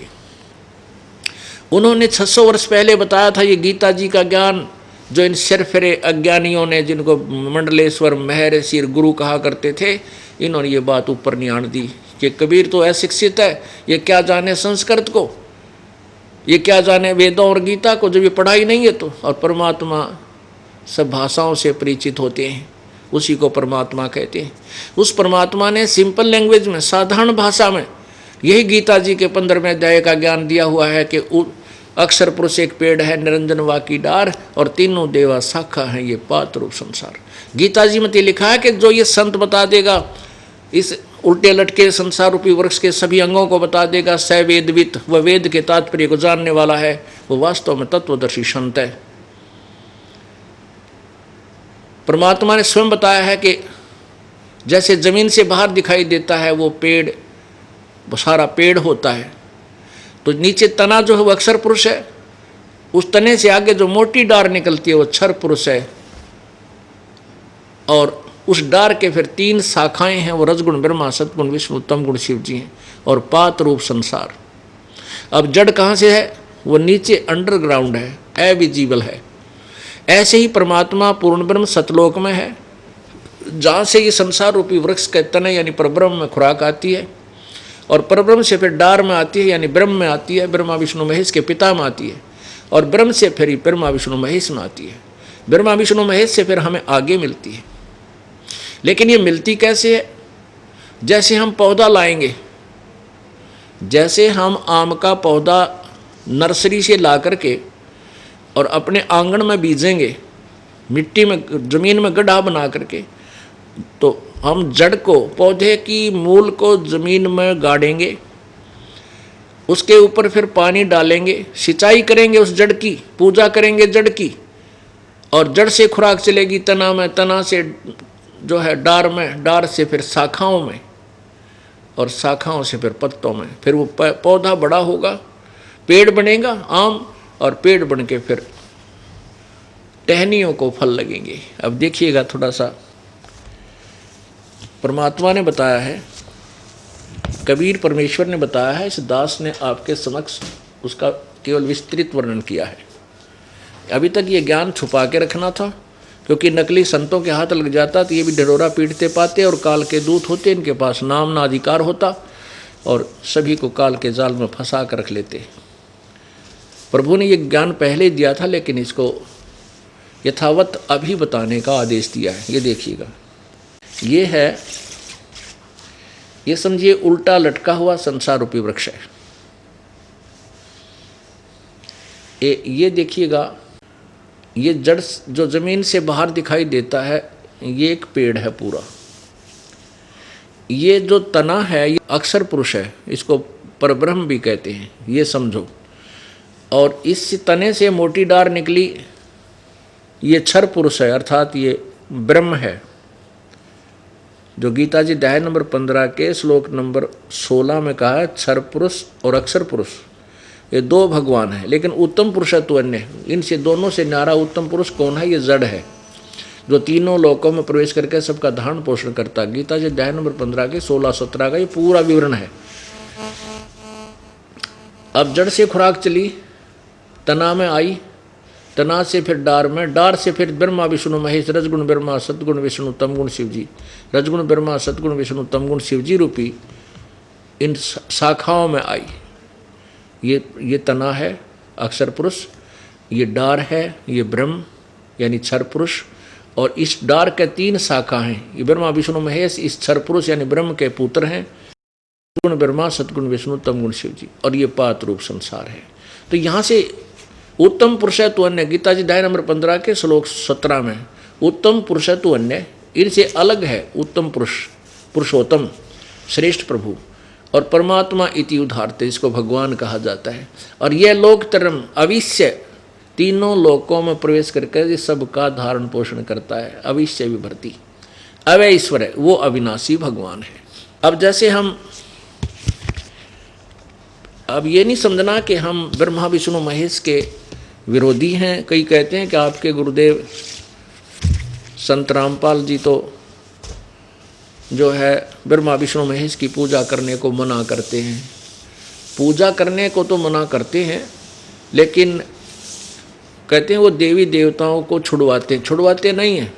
उन्होंने 600 वर्ष पहले बताया था ये गीता जी का ज्ञान, जो इन सिरफिरे अज्ञानियों ने, जिनको मंडलेश्वर महर्षि गुरु कहा करते थे, इन्होंने ये बात ऊपर नहीं आने दी कि कबीर तो अशिक्षित है, ये क्या जाने संस्कृत को, ये क्या जाने वेदों और गीता को, जब ये पढ़ाई नहीं है तो। और परमात्मा सब भाषाओं से परिचित होते हैं, उसी को परमात्मा कहते हैं। उस परमात्मा ने सिंपल लैंग्वेज में, साधारण भाषा में यही गीता जी के 15वें अध्याय का ज्ञान दिया हुआ है कि अक्षर पुरुष एक पेड़ है, निरंजन वाकी डार, और तीनों देवा शाखा है ये पात रूप संसार। गीता जी में तो लिखा है कि जो ये संत बता देगा, इस उल्टे लटके संसार रूपी वृक्ष के सभी अंगों को बता देगा, स वेदवित, वह वेद के तात्पर्य को जानने वाला है, वो वास्तव में तत्वदर्शी संत है। परमात्मा ने स्वयं बताया है कि जैसे जमीन से बाहर दिखाई देता है वो पेड़, वो सारा पेड़ होता है, तो नीचे तना जो है वो अक्षर पुरुष है, उस तने से आगे जो मोटी डार निकलती है वो क्षर पुरुष है, और उस डार के फिर 3 शाखाएं हैं, वो रजगुण ब्रह्मा, सतगुण विष्णु, तम गुण शिव जी हैं, और पात रूप संसार। अब जड़ कहाँ से है? वो नीचे अंडरग्राउंड है, अविजिबल है। ऐसे ही परमात्मा पूर्ण ब्रह्म सतलोक में है, जहाँ से ये संसार रूपी वृक्ष के तने यानी परब्रह्म में खुराक आती है, और परब्रह्म से फिर डार में आती है यानी ब्रह्म में आती है, ब्रह्मा विष्णु महेश के पिता में आती है, और ब्रह्म से फिर ब्रह्मा विष्णु महेश में आती है, ब्रह्मा विष्णु महेश से फिर हमें आगे मिलती है। लेकिन ये मिलती कैसे है? जैसे हम पौधा लाएंगे, जैसे हम आम का पौधा नर्सरी से ला करके और अपने आंगन में बीजेंगे, मिट्टी में ज़मीन में गड्ढा बना करके, तो हम जड़ को, पौधे की मूल को ज़मीन में गाड़ेंगे, उसके ऊपर फिर पानी डालेंगे, सिंचाई करेंगे उस जड़ की, पूजा करेंगे जड़ की, और जड़ से खुराक चलेगी तना में, तना से जो है डार में, डार से फिर शाखाओं में, और शाखाओं से फिर पत्तों में, फिर वो पौधा बड़ा होगा, पेड़ बनेगा आम, और पेड़ बन के फिर टहनियों को फल लगेंगे। अब देखिएगा थोड़ा सा, परमात्मा ने बताया है, कबीर परमेश्वर ने बताया है, इस दास ने आपके समक्ष उसका केवल विस्तृत वर्णन किया है। अभी तक ये ज्ञान छुपा के रखना था, क्योंकि नकली संतों के हाथ लग जाता तो ये भी ढिढोरा पीटते पाते और काल के दूत होते, इनके पास नाम ना अधिकार होता और सभी को काल के जाल में फंसा कर रख लेते। प्रभु ने ये ज्ञान पहले दिया था, लेकिन इसको यथावत अभी बताने का आदेश दिया है। ये देखिएगा, ये है, ये समझिए उल्टा लटका हुआ संसार रूपी वृक्ष है। ये देखिएगा, ये जड़ जो जमीन से बाहर दिखाई देता है, ये एक पेड़ है पूरा। ये जो तना है ये अक्षर पुरुष है, इसको परब्रह्म भी कहते हैं, ये समझो। और इस तने से मोटी डार निकली, ये क्षर पुरुष है, अर्थात ये ब्रह्म है। जो गीता जी अध्याय नंबर 15 के श्लोक नंबर 16 में कहा है, क्षर पुरुष और अक्षर पुरुष ये दो भगवान हैं, लेकिन उत्तम पुरुष है तो अन्य। इनसे दोनों से न्यारा उत्तम पुरुष कौन है? ये जड़ है, जो तीनों लोकों में प्रवेश करके सबका धारण पोषण करता। गीता जी अध्याय नंबर 15 के 16-17 का ये पूरा विवरण है। अब जड़ से खुराक चली, तना में आई, तना से फिर डार में, डार से फिर ब्रह्मा विष्णु महेश, रजगुण ब्रह्मा सतगुण विष्णु तमगुण शिवजी, रजगुण ब्रह्मा सतगुण विष्णु तमगुण शिवजी रूपी इन शाखाओं में आई। ये तना है अक्षर पुरुष, ये डार है ये ब्रह्म यानी क्षर पुरुष, और इस डार के 3 शाखा हैं। ये ब्रह्मा विष्णु महेश इस क्षर पुरुष यानी ब्रह्म के पुत्र हैं, गुण ब्रह्मा सतगुण विष्णु तमगुण शिवजी, और ये पात रूप संसार है। तो यहाँ से उत्तम पुरुष है तो अन्य, गीता जी अध्याय नंबर 15 के श्लोक 17 में उत्तम पुरुष है तो अन्य, इनसे अलग है उत्तम पुरुष, पुरुषोत्तम श्रेष्ठ प्रभु, और परमात्मा इति उदाहरते, इसको भगवान कहा जाता है। और यह लोकतरम अविश्य, तीनों लोकों में प्रवेश करके सबका धारण पोषण करता है। अविश्य विभर्ति, अवय ईश्वर है, वो अविनाशी भगवान है। अब जैसे हम, अब ये नहीं समझना कि हम ब्रह्मा विष्णु महेश के विरोधी हैं। कई कहते हैं कि आपके गुरुदेव संत रामपाल जी तो जो है ब्रह्मा विष्णु महेश की पूजा करने को मना करते हैं। पूजा करने को तो मना करते हैं, लेकिन कहते हैं वो देवी देवताओं को छुड़वाते नहीं हैं।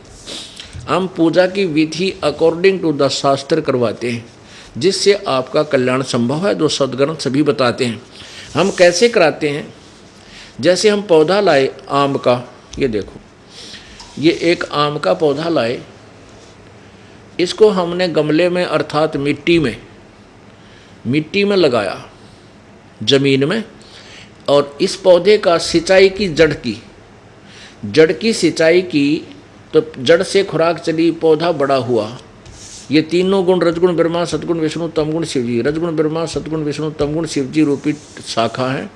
हम पूजा की विधि अकॉर्डिंग टू द शास्त्र करवाते हैं, जिससे आपका कल्याण संभव है, जो सद्ग्रंथ सभी बताते हैं। हम कैसे कराते हैं? जैसे हम पौधा लाए आम का, ये देखो, ये एक आम का पौधा लाए, इसको हमने गमले में अर्थात मिट्टी में लगाया जमीन में, और इस पौधे का सिंचाई की जड़ की सिंचाई की, तो जड़ से खुराक चली, पौधा बड़ा हुआ। ये तीनों गुण रजगुण ब्रह्मा सतगुण विष्णु तमगुण शिवजी, रजगुण ब्रह्मा सतगुण विष्णु तमगुण शिवजी रूपी शाखा है।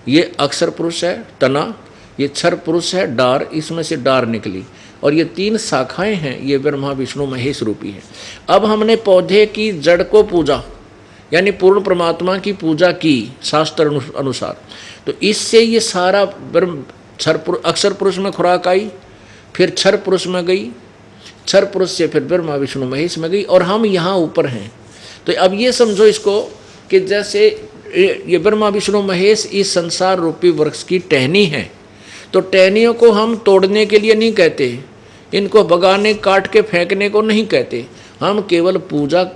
ये अक्षर पुरुष है तना, ये क्षर पुरुष है डार, इसमें से डार निकली, और ये 3 शाखाएं हैं, ये ब्रह्मा विष्णु महेश रूपी हैं। अब हमने पौधे की जड़ को पूजा, यानी पूर्ण परमात्मा की पूजा की शास्त्र अनुसार, तो इससे ये सारा ब्रह्म अक्षर पुरुष में खुराक आई, फिर क्षर पुरुष में गई, क्षर पुरुष से फिर ब्रह्मा विष्णु महेश में गई, और हम यहाँ ऊपर हैं। तो अब ये समझो इसको कि जैसे ये ब्रह्मा विष्णु महेश इस संसार रूपी वृक्ष की टहनी है, तो टहनियों को हम तोड़ने के लिए नहीं कहते, इनको भगाने काट के फेंकने को नहीं कहते, हम केवल पूजा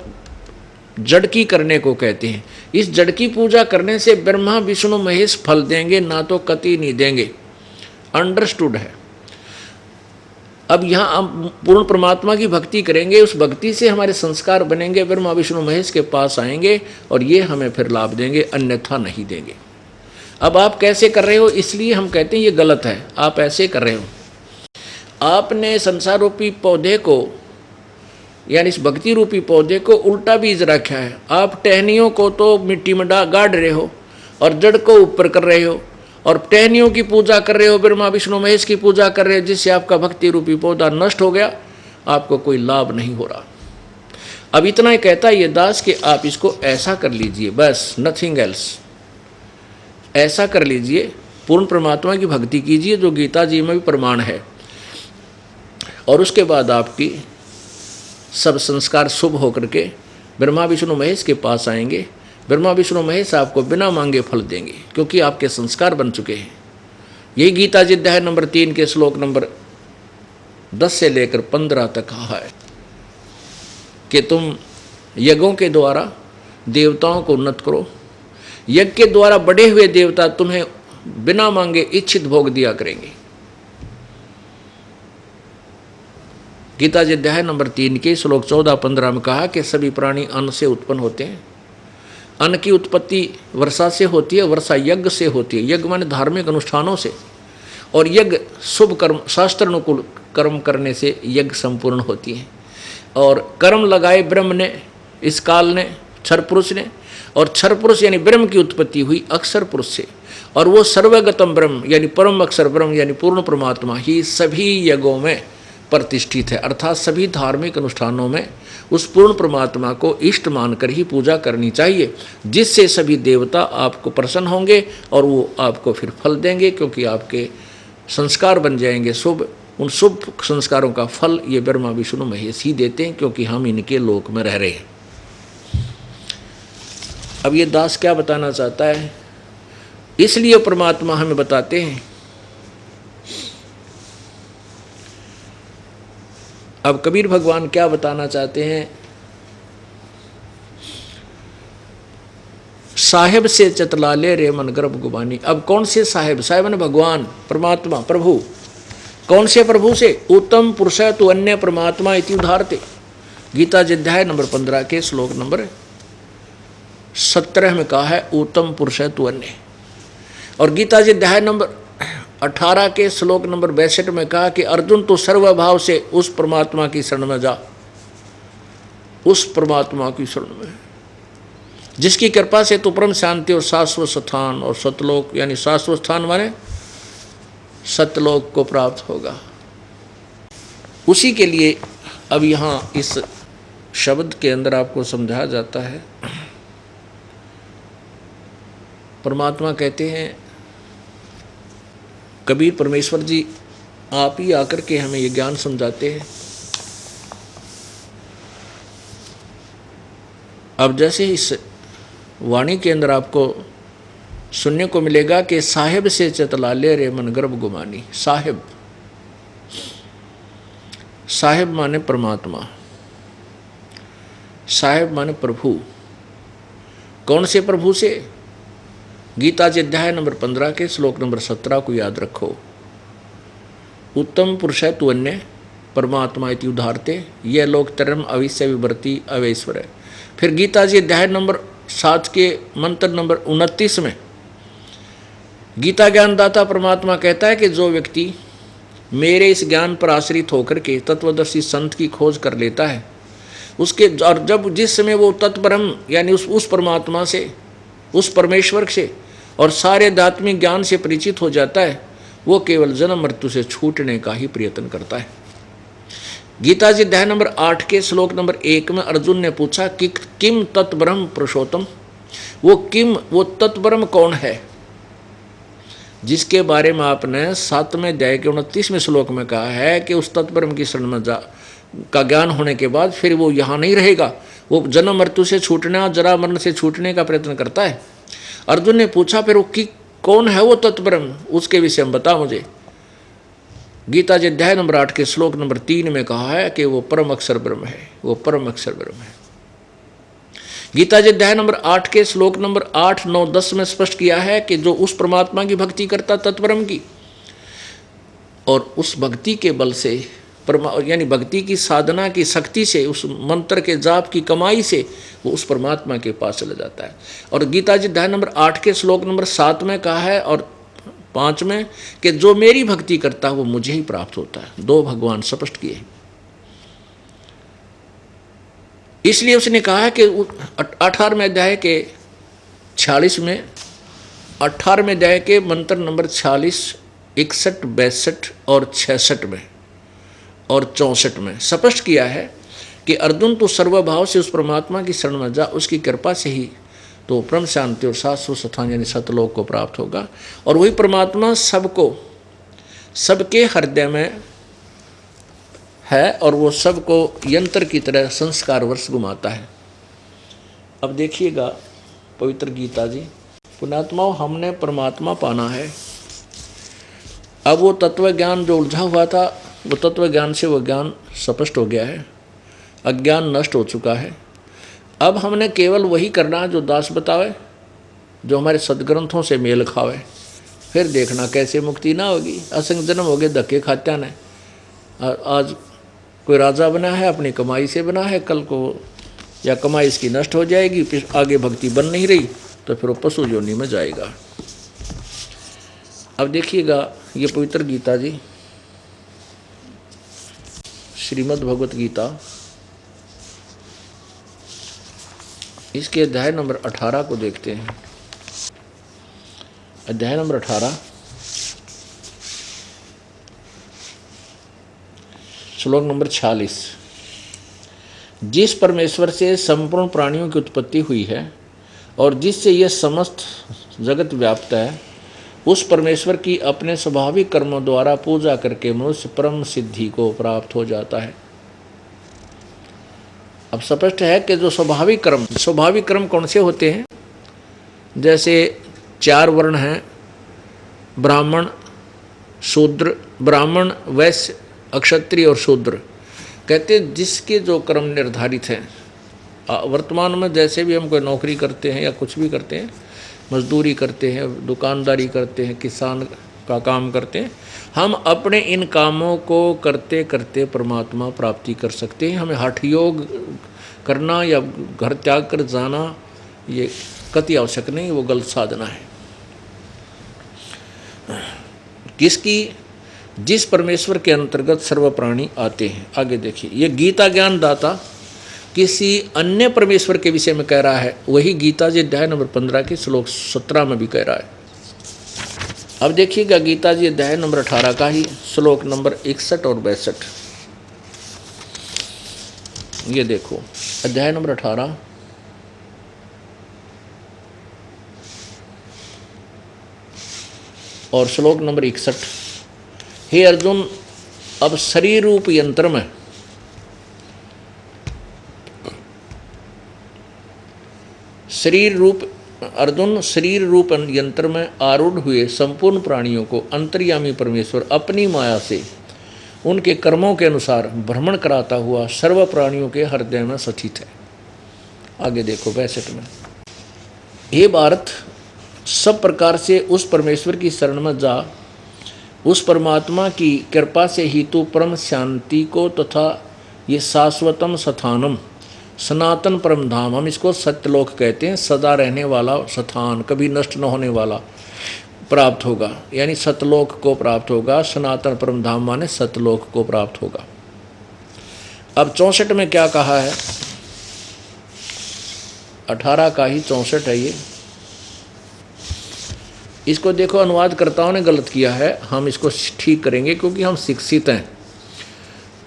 जड़ की करने को कहते हैं। इस जड़ की पूजा करने से ब्रह्मा विष्णु महेश फल देंगे, ना तो कति नहीं देंगे। अंडरस्टूड है। अब यहाँ हम पूर्ण परमात्मा की भक्ति करेंगे, उस भक्ति से हमारे संस्कार बनेंगे, ब्रह्मा विष्णु महेश के पास आएंगे और ये हमें फिर लाभ देंगे, अन्यथा नहीं देंगे। अब आप कैसे कर रहे हो, इसलिए हम कहते हैं ये गलत है। आप ऐसे कर रहे हो, आपने संसार रूपी पौधे को, यानी इस भक्ति रूपी पौधे को उल्टा बीज रखा है। आप टहनियों को तो मिट्टी में गाड़ रहे हो और जड़ को ऊपर कर रहे हो, और टहनियों की पूजा कर रहे हो, ब्रह्मा विष्णु महेश की पूजा कर रहे हो, जिससे आपका भक्ति रूपी पौधा नष्ट हो गया, आपको कोई लाभ नहीं हो रहा। अब इतना ही कहता है ये दास कि आप इसको ऐसा कर लीजिए, बस, नथिंग एल्स। ऐसा कर लीजिए, पूर्ण परमात्मा की भक्ति कीजिए, जो गीता जी में भी प्रमाण है। और उसके बाद आपकी सब संस्कार शुभ होकर के ब्रह्मा विष्णु महेश के पास आएंगे। ब्रह्मा विष्णु महेश आपको बिना मांगे फल देंगे, क्योंकि आपके संस्कार बन चुके हैं। यही गीता जी अध्याय नंबर 3 के श्लोक नंबर 10 से लेकर 15 तक कहा है कि तुम यज्ञों के द्वारा देवताओं को उन्नत करो। यज्ञ के द्वारा बढ़े हुए देवता तुम्हें बिना मांगे इच्छित भोग दिया करेंगे। गीता जी अध्याय नंबर 3 के श्लोक 14-15 में कहा कि सभी प्राणी अन्न से उत्पन्न होते हैं। अन्न की उत्पत्ति वर्षा से होती है, वर्षा यज्ञ से होती है। यज्ञ माने धार्मिक अनुष्ठानों से, और यज्ञ शुभ कर्म शास्त्र अनुकूल कर्म करने से यज्ञ संपूर्ण होती है। और कर्म लगाए ब्रह्म ने, इस काल ने, क्षर पुरुष ने, और क्षर पुरुष यानी ब्रह्म की उत्पत्ति हुई अक्षर पुरुष से, और वो सर्वगतम ब्रह्म यानी परम अक्षर ब्रह्म यानी पूर्ण परमात्मा ही सभी यज्ञों में प्रतिष्ठित है। अर्थात सभी धार्मिक अनुष्ठानों में उस पूर्ण परमात्मा को इष्ट मानकर ही पूजा करनी चाहिए, जिससे सभी देवता आपको प्रसन्न होंगे और वो आपको फिर फल देंगे, क्योंकि आपके संस्कार बन जाएंगे शुभ। उन शुभ संस्कारों का फल ये ब्रह्मा विष्णु महेश ही देते हैं, क्योंकि हम इनके लोक में रह रहे हैं। अब ये दास क्या बताना चाहता है, इसलिए परमात्मा हमें बताते हैं। अब कबीर भगवान क्या बताना चाहते हैं, साहेब से चतलाले रे मन गर्भ गुबानी। अब कौन से साहेब? साहेब ने भगवान परमात्मा प्रभु। कौन से प्रभु से? उत्तम पुरुष तो अन्य परमात्मा इति उदाहरते। गीता जी अध्याय नंबर 15 के श्लोक नंबर 17 में कहा है उत्तम पुरुष तो अन्य। और गीता जी अध्याय नंबर 18 के श्लोक नंबर 62 में कहा कि अर्जुन तो सर्वभाव से उस परमात्मा की शरण में जा, उस परमात्मा की शरण में, जिसकी कृपा से तो परम शांति और शाश्वत स्थान और सतलोक यानी शाश्वत स्थान माने सतलोक को प्राप्त होगा। उसी के लिए अब यहाँ इस शब्द के अंदर आपको समझाया जाता है। परमात्मा कहते हैं, कबीर परमेश्वर जी आप ही आकर के हमें ये ज्ञान समझाते हैं। अब जैसे इस वाणी के अंदर आपको सुनने को मिलेगा कि साहेब से चतलाले रे मन गर्भ गुमानी। साहेब, साहेब माने परमात्मा, साहेब माने प्रभु। कौन से प्रभु से? गीता जी अध्याय नंबर 15 के श्लोक नंबर 17 को याद रखो। उत्तम पुरुष है तु अन्य परमात्मा इति उदाहरते, यह लोक तरम अविश्य विवर्ती अवैश्वर है। फिर गीता जी अध्याय नंबर 7 के मंत्र नंबर 29 में गीता ज्ञानदाता परमात्मा कहता है कि जो व्यक्ति मेरे इस ज्ञान पर आश्रित होकर के तत्वदर्शी संत की खोज कर लेता है, उसके और जब जिस समय वो तत्ब्रह्म यानी उस परमात्मा से, उस परमेश्वर से और सारे आध्यात्मिक ज्ञान से परिचित हो जाता है, वो केवल जन्म मृत्यु से छूटने का ही प्रयत्न करता है। गीता जी अध्याय नंबर 8 के श्लोक नंबर 1 में अर्जुन ने पूछा कि किम तत्ब्रह्म पुरुषोत्तम, वो तत्ब्रह्म कौन है जिसके बारे में आपने 7वें अध्याय के 29वें श्लोक में कहा है कि उस तत्ब्रह्म की शरण में का ज्ञान होने के बाद फिर वो यहाँ नहीं रहेगा, वो जन्म मृत्यु से छूटने और जरा मरण से छूटने का प्रयत्न करता है। अर्जुन ने पूछा फिर वो कौन है वो तत्ब्रह्म, उसके विषय में बता मुझे। गीता जी अध्याय नंबर 8 के श्लोक नंबर 3 में कहा है कि वो परम अक्षर ब्रह्म है, वो परम अक्षर ब्रह्म है। गीता जी अध्याय नंबर 8 के श्लोक नंबर 8, 9, 10 में स्पष्ट किया है कि जो उस परमात्मा की भक्ति करता तत्ब्रह्म की, और उस भक्ति के बल से यानी भक्ति की साधना की शक्ति से, उस मंत्र के जाप की कमाई से वो उस परमात्मा के पास चला जाता है। और गीता जी अध्याय नंबर 8 के श्लोक नंबर 7 में कहा है और 5 में कि जो मेरी भक्ति करता है वो मुझे ही प्राप्त होता है। 2 भगवान स्पष्ट किए। इसलिए उसने कहा है कि 18वें अध्याय के 46 में, 18वें अध्याय के मंत्र नंबर 46, 61, 62 और 66 में और 64 में स्पष्ट किया है कि अर्जुन तो सर्वभाव से उस परमात्मा की शरण में जा, उसकी कृपा से ही तो परम शांति और शाश्वत स्थान यानी सतलोक को प्राप्त होगा। और वही परमात्मा सबको, सबके हृदय में है और वो सबको यंत्र की तरह संस्कार वर्ष घुमाता है। अब देखिएगा पवित्र गीता जी, पुण्यात्माओं, हमने परमात्मा पाना है। अब वो तत्व ज्ञान जो उलझा हुआ था, वो तत्व ज्ञान से वो ज्ञान स्पष्ट हो गया है, अज्ञान नष्ट हो चुका है। अब हमने केवल वही करना है जो दास बतावे, जो हमारे सदग्रंथों से मेल खावे। फिर देखना कैसे मुक्ति ना होगी। असंग जन्म हो गए धक्के खात्या ने। आज कोई राजा बना है, अपनी कमाई से बना है, कल को या कमाई इसकी नष्ट हो जाएगी, फिर आगे भक्ति बन नहीं रही तो फिर वो पशु योनि में जाएगा। अब देखिएगा ये पवित्र गीता जी, श्रीमद् भगवत गीता, इसके अध्याय नंबर 18 को देखते हैं। अध्याय नंबर 18 श्लोक नंबर 46। जिस परमेश्वर से संपूर्ण प्राणियों की उत्पत्ति हुई है और जिससे यह समस्त जगत व्याप्त है, उस परमेश्वर की अपने स्वाभाविक कर्मों द्वारा पूजा करके मनुष्य परम सिद्धि को प्राप्त हो जाता है। अब स्पष्ट है कि जो स्वाभाविक कर्म कौन से होते हैं? जैसे 4 वर्ण हैं, ब्राह्मण, शूद्र, ब्राह्मण, वैश्य, अक्षत्रिय और शूद्र। कहते हैं जिसके जो कर्म निर्धारित हैं। वर्तमान में जैसे भी हम कोई नौकरी करते हैं या कुछ भी करते हैं, मजदूरी करते हैं, दुकानदारी करते हैं, किसान का काम करते हैं, हम अपने इन कामों को करते करते परमात्मा प्राप्ति कर सकते हैं। हमें हठ योग करना या घर त्याग कर जाना ये कति आवश्यक नहीं, वो गलत साधना है। किसकी? जिस परमेश्वर के अंतर्गत सर्व प्राणी आते हैं। आगे देखिए, ये गीता ज्ञान दाता किसी अन्य परमेश्वर के विषय में कह रहा है। वही गीता जी अध्याय नंबर 15 के श्लोक 17 में भी कह रहा है। अब देखिएगा गीता जी अध्याय नंबर 18 का ही श्लोक नंबर 61 और 62। ये देखो अध्याय नंबर 18 और श्लोक नंबर 61। हे अर्जुन, अब शरीर रूप यंत्र में शरीर रूप यंत्र में आरूढ़ हुए संपूर्ण प्राणियों को अंतर्यामी परमेश्वर अपनी माया से उनके कर्मों के अनुसार भ्रमण कराता हुआ सर्व प्राणियों के हृदय में स्थित है। आगे देखो 62 में। हे भारत, सब प्रकार से उस परमेश्वर की शरण में जा, उस परमात्मा की कृपा से ही तू परम शांति को तथा ये शाश्वतम स्थानम, सनातन परम धाम, हम इसको सत्यलोक कहते हैं, सदा रहने वाला स्थान, कभी नष्ट न होने वाला, प्राप्त होगा। यानी सतलोक को प्राप्त होगा। सनातन परम धाम माने सतलोक को प्राप्त होगा। अब 64 में क्या कहा है? 18 का ही 64 है ये। इसको देखो, अनुवादकर्ताओं ने गलत किया है, हम इसको ठीक करेंगे क्योंकि हम शिक्षित हैं।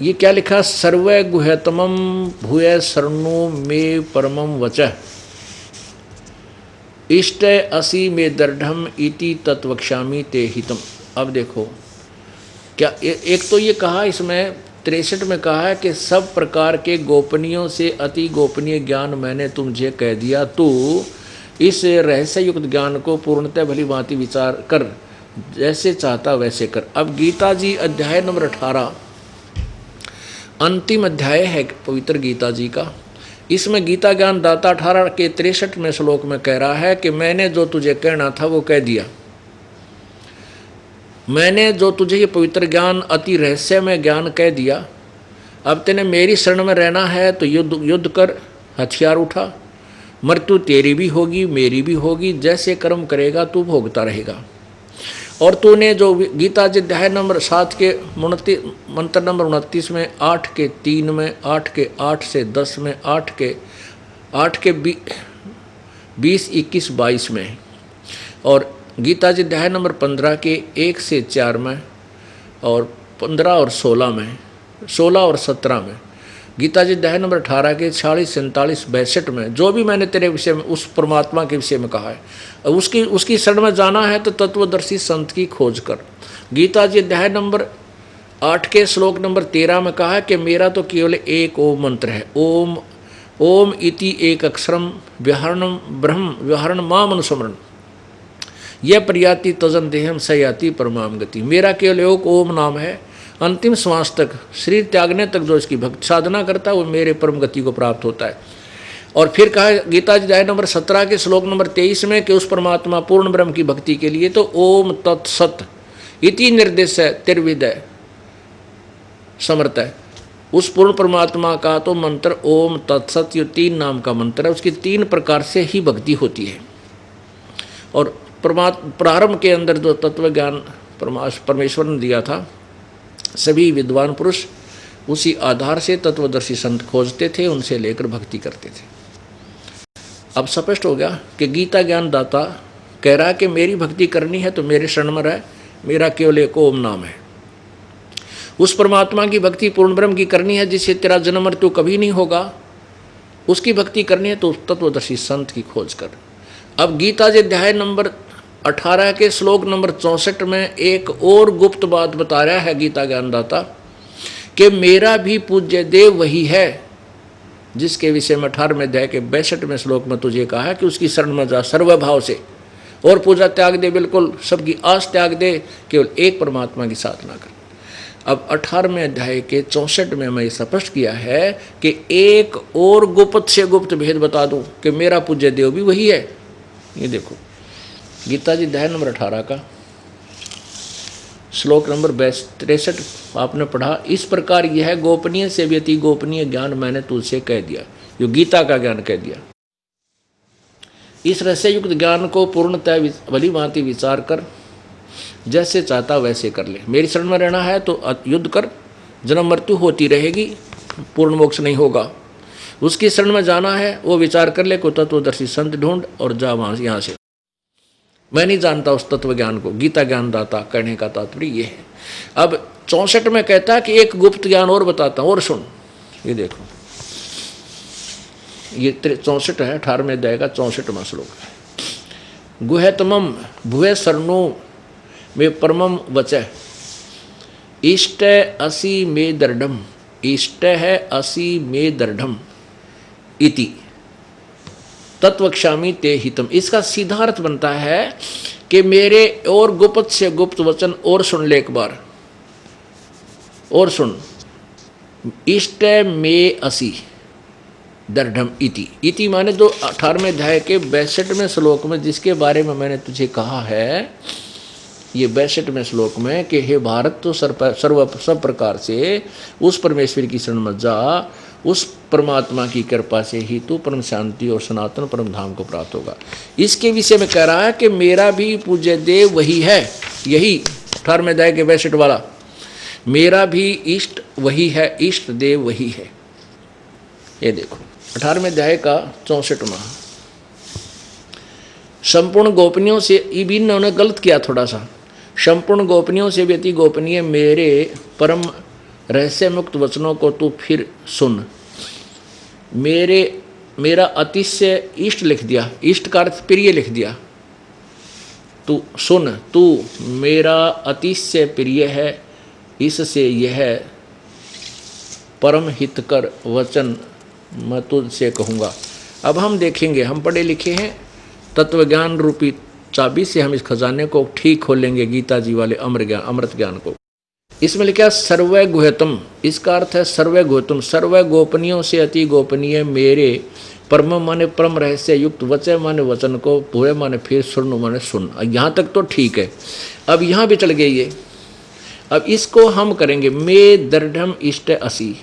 ये क्या लिखा? सर्वे गुह्यतमम भूय शरणु में परमम वचः इष्ट असि में दृढ़म इति तत्वक्ष्यामि ते हितम। अब देखो क्या, एक तो ये कहा इसमें 63 में कहा है कि सब प्रकार के गोपनीयों से अति गोपनीय ज्ञान मैंने तुझे कह दिया, तू इस रहस्य युक्त ज्ञान को पूर्णतः भली भांति विचार कर, जैसे चाहता वैसे कर। अब गीता जी अध्याय नंबर 18 अंतिम अध्याय है पवित्र गीता जी का। इसमें गीता ज्ञान दाता 18 के 63 में श्लोक में कह रहा है कि मैंने जो तुझे कहना था वो कह दिया। मैंने जो तुझे ये पवित्र ज्ञान, अति रहस्यमय ज्ञान कह दिया। अब तेने मेरी शरण में रहना है तो युद्ध कर, हथियार उठा। मृत्यु तेरी भी होगी, मेरी भी होगी, जैसे कर्म करेगा तू भोगता रहेगा। और तूने जो गीता जी अध्याय नंबर 7 के मंत्र नंबर 29 में, 8 के 3 में, 8 के 8 से 10 में, 8 के 20, 21, 22 में, और गीता जी अध्याय नंबर 15 के 1 से 4 में, और 15 और 16 में, 16 और 17 में, गीता जी अध्याय नंबर 18 के 46, 47, 62 में, जो भी मैंने तेरे विषय में उस परमात्मा के विषय में कहा है, उसकी शरण में जाना है तो तत्वदर्शी संत की खोज कर। गीता जी अध्याय नंबर 8 के श्लोक नंबर 13 में कहा कि मेरा तो केवल एक ओम मंत्र है। ओम ओम इति एक अक्षरम व्याहरणम ब्रह्म व्याहरण माम अनुस्मरण यह प्रयाति तजन देहम सयाति परमाम गति। मेरा केवल एक ओम नाम है, अंतिम श्वास तक शरीर त्यागने तक जो इसकी भक्ति साधना करता है वो मेरे परम गति को प्राप्त होता है। और फिर कहा गीता जी अध्याय नंबर 17 के श्लोक नंबर 23 में कि उस परमात्मा पूर्ण ब्रह्म की भक्ति के लिए तो ओम तत्सत इति निर्देश है तिर्विदय समर्थ है। उस पूर्ण परमात्मा का तो मंत्र ओम तत्सत ये 3 नाम का मंत्र है, उसकी 3 प्रकार से ही भक्ति होती है। और प्रारंभ के अंदर जो तत्व ज्ञान परमेश्वर ने दिया था, सभी विद्वान पुरुष उसी आधार से तत्वदर्शी संत खोजते थे, उनसे लेकर भक्ति करते थे। अब स्पष्ट हो गया कि गीता ज्ञान दाता कह रहा है कि मेरी भक्ति करनी है तो मेरे शरण में रह, मेरा केवल एक ओम नाम है। उस परमात्मा की भक्ति पूर्ण ब्रह्म की करनी है जिससे तेरा जन्म मृत्यु कभी नहीं होगा, उसकी भक्ति करनी है तो तत्वदर्शी संत की खोज कर। अब गीता जी अध्याय नंबर 18 के श्लोक नंबर 64 में एक और गुप्त बात बता रहा है गीता ज्ञानदाता कि मेरा भी पूज्य देव वही है जिसके विषय में 18वें अध्याय के 62वें श्लोक में तुझे कहा है कि उसकी शरण में जा सर्वभाव से और पूजा त्याग दे, बिल्कुल सबकी आस त्याग दे, केवल एक परमात्मा की साधना कर। अब 18वें अध्याय के 64 में मैं स्पष्ट किया है कि एक और गुप्त से गुप्त भेद बता दूं कि मेरा पूज्य देव भी वही है। ये देखो गीता जी अध्याय नंबर 18 का श्लोक नंबर 63 आपने पढ़ा। इस प्रकार यह गोपनीय से भी अति गोपनीय ज्ञान मैंने तुझसे कह दिया, जो गीता का ज्ञान कह दिया। इस रहस्य युक्त ज्ञान को पूर्णतः भली भांति विचार कर, जैसे चाहता वैसे कर ले। मेरी शरण में रहना है तो युद्ध कर, जन्म मृत्यु होती रहेगी, पूर्ण मोक्ष नहीं होगा। उसकी शरण में जाना है वो विचार कर ले, को तत्वदर्शी संत ढूंढ और जा वहां से, यहाँ से। मैं नहीं जानता उस तत्व ज्ञान को, गीता ज्ञान दाता कहने का तात्पर्य ये है। अब 64 में कहता है कि एक गुप्त ज्ञान और बताता हूं और सुन। ये देखो ये 64 है, 18वें अध्याय का 64वां श्लोक है। गुहतमम भुवे शरणो में परमम वचः इष्ट असि मे दृढ़म, इष्ट है असि मे दृढ़म इति तत्वक्षामी ते हितम। इसका सीधा अर्थ बनता है कि मेरे और गुप्त से गुप्त वचन और सुन ले, एक बार और सुन। इष्ट में असी दृढ़म इति, इति माने जो 18वें अध्याय के 62वें श्लोक में जिसके बारे में मैंने तुझे कहा है, ये 62वें श्लोक में कि हे भारत तो सब प्रकार से उस परमेश्वर की शरण में जा, उस परमात्मा की कृपा से ही तू परम शांति और सनातन परम धाम को प्राप्त होगा। इसके विषय में कह रहा है कि मेरा भी पूज्य देव वही है, यही 18वें अध्याय के 62 वाला, मेरा भी इष्ट वही है, इष्ट देव वही है। ये देखो 18वें अध्याय का 64वां। संपूर्ण गोपनीयों से भी इन्होंने गलत किया थोड़ा सा। संपूर्ण गोपनीयों से भी अति गोपनीय मेरे परम रहस्य मुक्त वचनों को तू फिर सुन। मेरा अतिशय इष्ट लिख दिया, इष्ट का अर्थ प्रिय लिख दिया। तू सुन, तू मेरा अतिशय प्रिय है, इससे यह परम हितकर वचन मैं तुझसे कहूँगा। अब हम देखेंगे, हम पढ़े लिखे हैं, तत्वज्ञान रूपी चाबी से हम इस खजाने को ठीक खोलेंगे, गीता जी वाले अमृत ज्ञान को। इसमें लिखा सर्व गुह्यतम, इसका अर्थ है सर्व गुह्यतम, सर्व गोपनीयों से अति गोपनीय मेरे परम माने परम रहस्य युक्त वचय माने वचन को, भूय माने फिर, सुन माने सुन। यहाँ तक तो ठीक है। अब यहाँ भी चल गई ये। अब इसको हम करेंगे मे दृढ़म इष्ट असी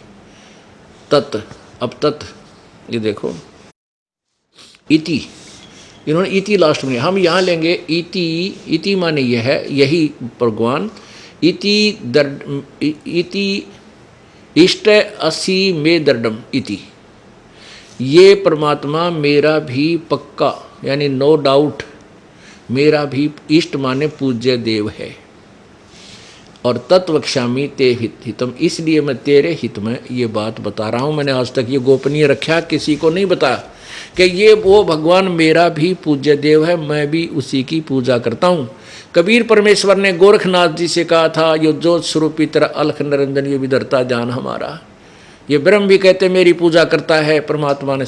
तत्। अब तत् ये देखो इति, इन्होंने इति लास्ट में, हम यहाँ लेंगे इति। इति माने यह है, यही भगवान। इति इष्ट असी मे दृढ़म इति, ये परमात्मा मेरा भी पक्का यानी नो डाउट मेरा भी इष्ट माने पूज्य देव है। और तत्वक्ष्यामि ते हितम, इसलिए मैं तेरे हित में ये बात बता रहा हूँ। मैंने आज तक ये गोपनीय रखा, किसी को नहीं बताया कि ये वो भगवान मेरा भी पूज्य देव है, मैं भी उसी की पूजा करता हूँ। कबीर परमेश्वर ने गोरखनाथ जी से कहा था, यो जोत स्वरूपी तरह अलख निरंजन ये विधरता ध्यान हमारा। ये ब्रह्म भी कहते मेरी पूजा करता है, परमात्मा ने